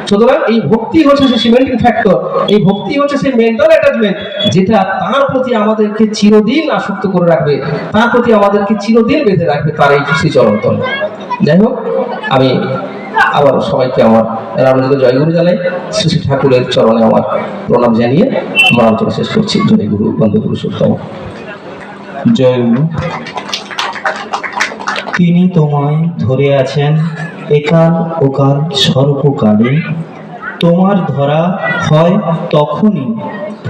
সুতরাং এই ভক্তি হচ্ছে সেই সিমেন্টিং ফ্যাক্টর, এই ভক্তি হচ্ছে সেই মেন্টাল অ্যাটাচমেন্ট, যেটা তার প্রতি আমাদেরকে চিরদিন আসক্ত করে রাখবে, তার প্রতি আমাদেরকে চিরদিন বেঁধে রাখবে তার এই শ্রীচরণ তলে। যাই হোক, আমি আবার সবাইকে আমার রামজিত জয়গুরু জানাই, শ্রী ঠাকুরের চরণে আমার প্রণাম জানিয়ে আমার আলোচনা শেষ করছি। জয়গুরু, বন্দে পুরুষোত্তম। জয় গুরু। তিনি তোমায় ধরে আছেন একাল ওকাল সর্বকালে তোমার ধরা হয় তখনই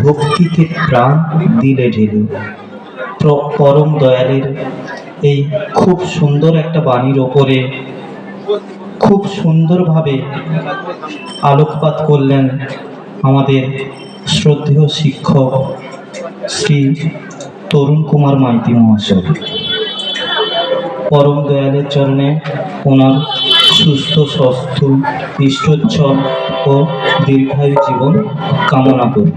ভক্তিতে প্রাণ দিলে ঢেলে। পরম দয়ালের এই খুব সুন্দর একটা বাণীর ওপরে খুব সুন্দরভাবে আলোকপাত করলেন আমাদের শ্রদ্ধেয় শিক্ষক শ্রী তরুণ কুমার মাইতি মহাশয়। পরম দয়ালের চরণে ওনার সুস্থ স্বাস্থ্য ইষ্টচ্ছল ও দীর্ঘায়ু জীবন কামনা করি।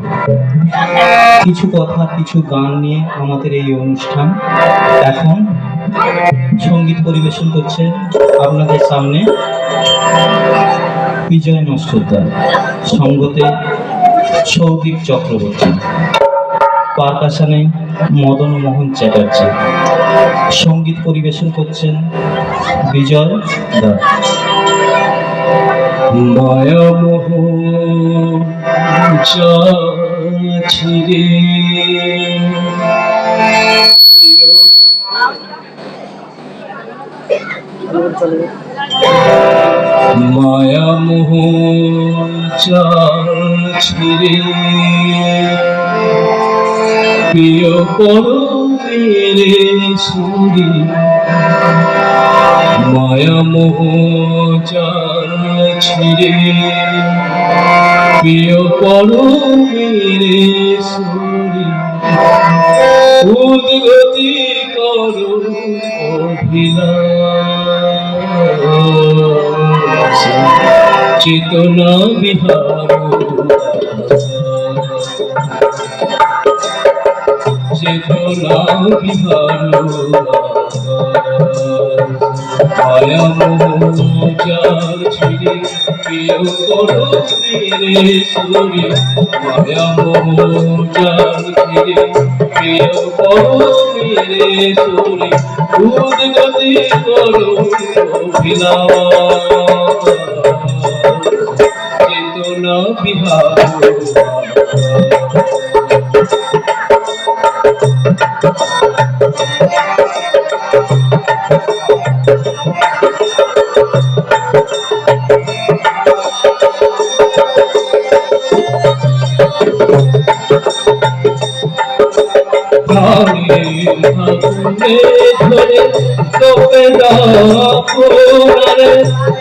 কিছু কথা কিছু গান নিয়ে আমাদের এই অনুষ্ঠান। এখন সঙ্গীত পরিবেশন করছে আপনাদের সামনে বিজয় নস্করদার, সঙ্গতে সৌদীপ চক্রবর্তী, পারকাশনে মদন মোহন চ্যাটার্জি, সঙ্গীত পরিবেশন করছেন বিজয় দা। মায়ামোহ ছিড়ে মায়ামোহ ছিড়ে প্রিয় পরমেরে সুরি, মায়ামোহ ছিড়ে প্রিয় পরমেরে সুরি, উদ্গতি করো অভিলাষ, চেতনা বিহার চেতনা বিহার মায়ামোহ ছিড়ে প্রিয় পরমেরে সুরি, মায়ামোহ ছিড়ে প্রিয় পরমেরে সুরি, উদ্গতি করো অভিলাষ, চেতনা বিহার ধরে তোকে দাপরে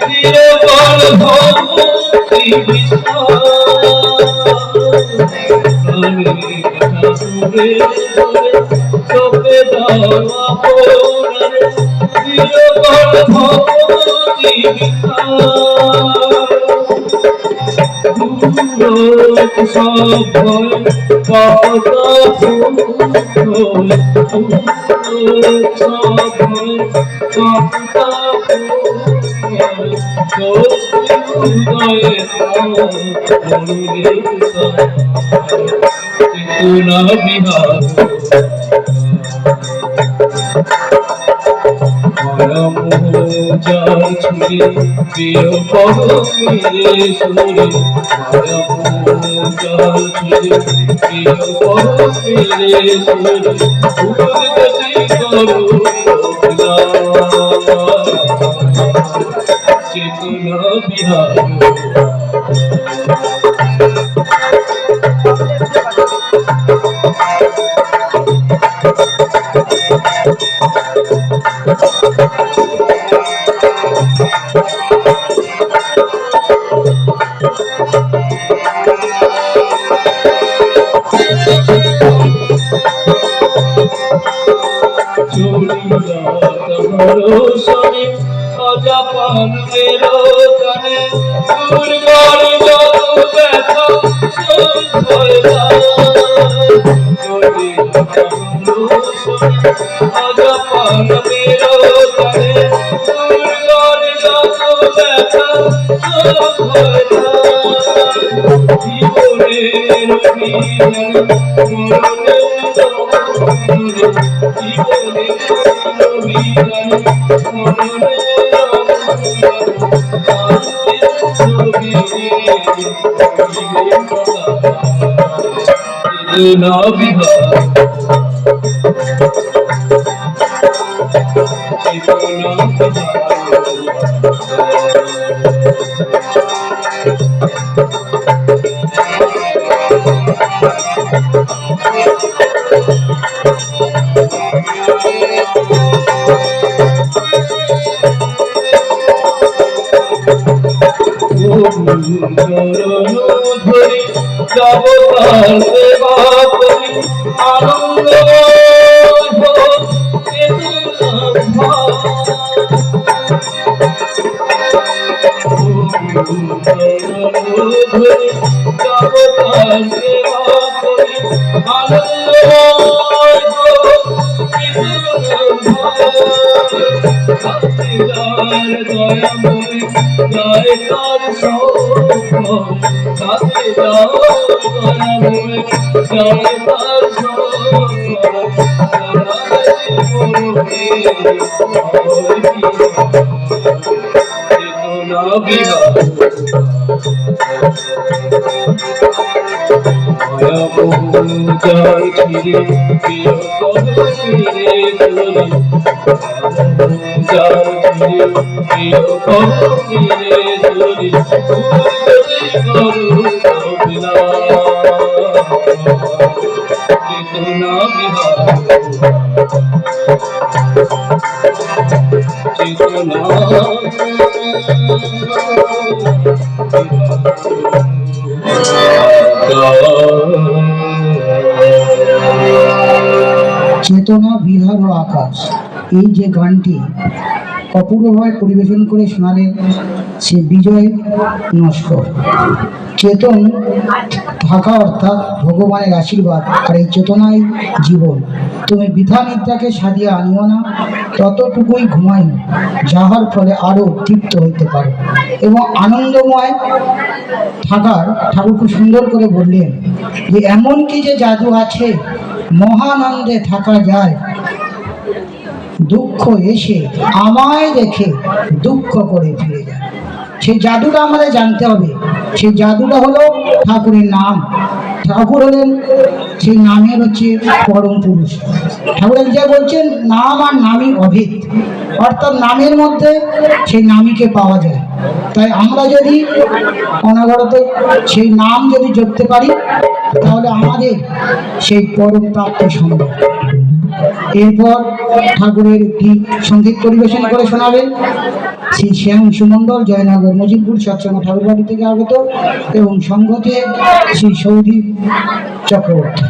দিয়ে বল ভক্তি তোকে দাপরে দিয়ে বল ভক্তি সব চেতনা বিহার মায়ামোহ ছিড়ে প্রিয় পরমেরে সুরি, মায়ামোহ ছিড়ে প্রিয় পরমেরে সুরি, উদ্গতি করো চেতনা বিহার ভরসনে অজাপান মেরো কানে দুর্গর যত ব্যথা অজাপান মেরো কানে দুর্গর যত ব্যথা জীবনের চেতনা বিহার চেতনা বিহার চেতনা বিহার ও আকাশ, এই যে গানটি অপূর্বভাবে পরিবেশন করে শোনালেন সে বিজয় নস্কর। চেতন থাকা অর্থাৎ ভগবানের আশীর্বাদ, আর এই চেতনাই জীবন। তুমি বৃথা নিদ্রাকে সাধিয়া আনিও না, ততটুকুই ঘুমাই, যাহার ফলে আরো তৃপ্ত হইতে পারো এবং আনন্দময় থাকার। ঠাকুর খুব সুন্দর করে বললেন যে এমন কি যে জাদু আছে, মহানন্দে থাকা যায়, দুঃখ এসে আমায় দেখে দুঃখ করে ফিরে যায়। সেই জাদুটা আমাদের জানতে হবে। সেই জাদুটা হলো ঠাকুরের নাম। ঠাকুর হলেন সেই নামের হচ্ছে পরম পুরুষ। ঠাকুরের যা বলছেন নাম আর নামই অভেদ, অর্থাৎ নামের মধ্যে সেই নামীকে পাওয়া যায়। তাই আমরা যদি অনবরত সেই নাম যদি জপতে পারি তাহলে আমাদের সেই পরম প্রাপ্তি সম্ভব। এরপর ঠাকুরের একটি সঙ্গীত পরিবেশন করে শোনাবেন শ্রী শ্যাম সুমণ্ডল, জয়নগর মজিদপুর সৎসঙ্গ ঠাকুর বাড়ি থেকে আগত, এবং সঙ্গতে শ্রী সৌদীপ চক্রবর্তী।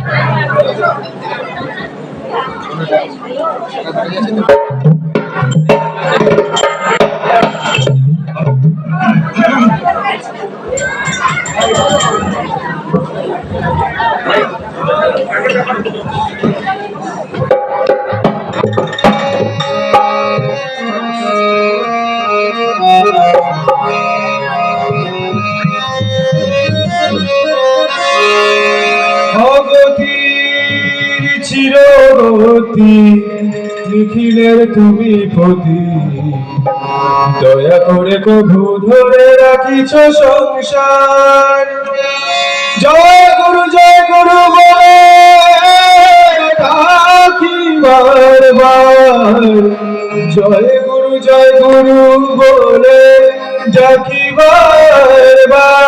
চিরগতি নিখিলের তুমি পতি, দয়া করে কভু ধরে রাখিছ সংসার। জয় গুরু বলে ডাকি বারবার, জয় গুরু বলে ডাকি বারবার।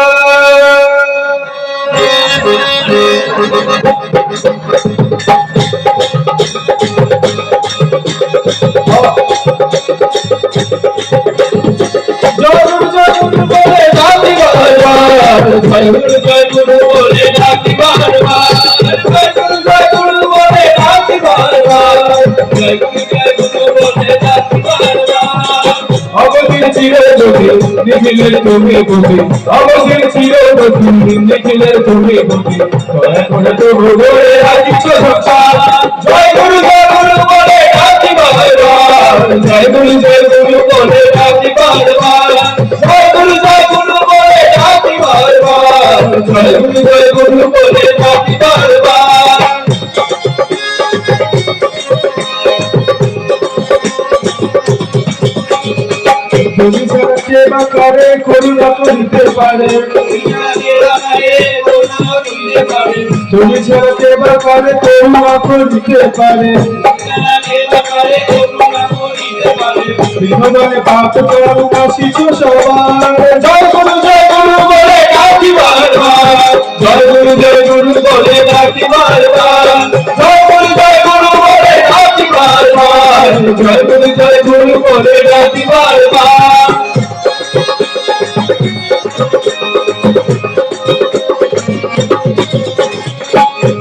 অবধি চিরগতি নিখিলের তুমি গতি, অবধি চিরগতি নিখিলের তুমি গতি, দয়া করে তবু ধরে রাখিছ সংসার। জয় গুরু বলে ডাকি বারবার, জয় গুরু বলে ডাকি বারবার, জয় গুরু বলে ডাকি বারবার, জয় গুরু বলে ডাকি বারবার। তুমি ছাড়া সেবা করে করুণা করিতে পারে, তুমি ছাড়া সেবা করে করুণা করিতে পারে, বিনোদনে পাপ কম শিশু সবার জয় গুরু বলে ডাকি বারবার জয় গুরু বলে ডাকি বারবার জয় গুরু বলে ডাকি বারবার জয় গুরু বলে ডাকি বারবার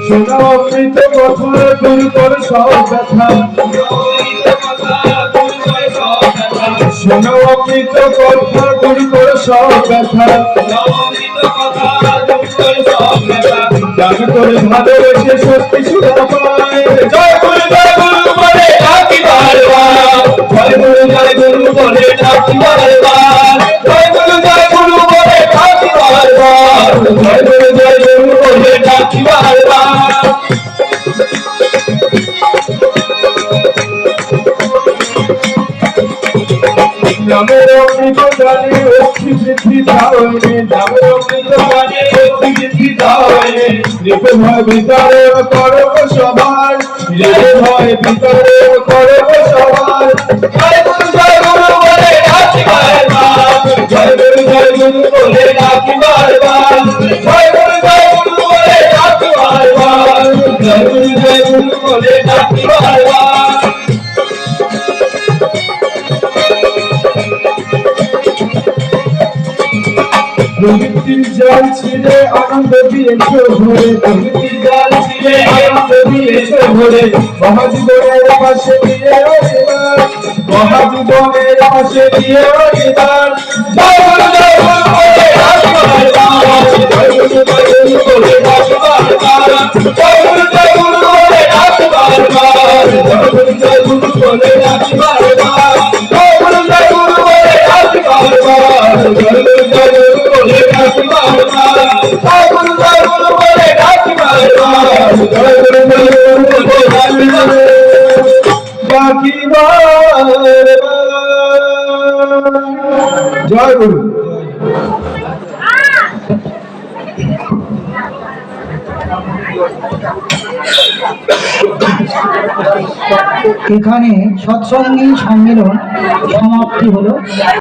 শোনা অমৃত কথা দূর করে সব ব্যথা শোনা অমৃত কথা দূর করে সব ব্যথা দান করে ভালোবেসে সত্যি সুধা পায় জয় গুরু বলে ডাকি বারবার জয় গুরু বলে ডাকি বারবার জয় গুরু বলে ডাকি বারবার জয় গুরু বলে ডাকি বারবার নামের অমৃত জানে অক্ষি বৃদ্ধি দাওনে নামের অমৃত জানে অক্ষি বৃদ্ধি দাওনে রেপে ভয় ভিতরে করব সবার রেপে ভয় ভিতরে করব সবার জয় গুরু বলে ডাকি বারবার জয় গুরু বলে ডাকি বারবার জয় গুরু বলে ডাকি বারবার জয় গুরু বলে ডাকি বারবার প্রবৃত্তির জাল ছিঁড়ে আনন্দ দিয়েছে ভরে প্রবৃত্তির জাল ছিঁড়ে আনন্দ দিয়েছে ভরে মহাজীবনের পাশে দিয়ে এবার মহাজীবনের পাশে দিয়ে এবার জয় গুরু বলে ডাকি বারবার জয় গুরু বলে ডাকি বারবার জয় গুরু বলে ডাকি বারবার জয় গুরু বলে ডাকি বারবার জয় গুরু বলে ডাকি বারবার জয় গুরু বলে ডাকি বারবার জয় গুরু বলে ডাকি বারবার জয় গুরু বলে ডাকি বারবার জয় গুরু। এখানে সৎসঙ্গী সম্মেলন সমাপ্তি হলো।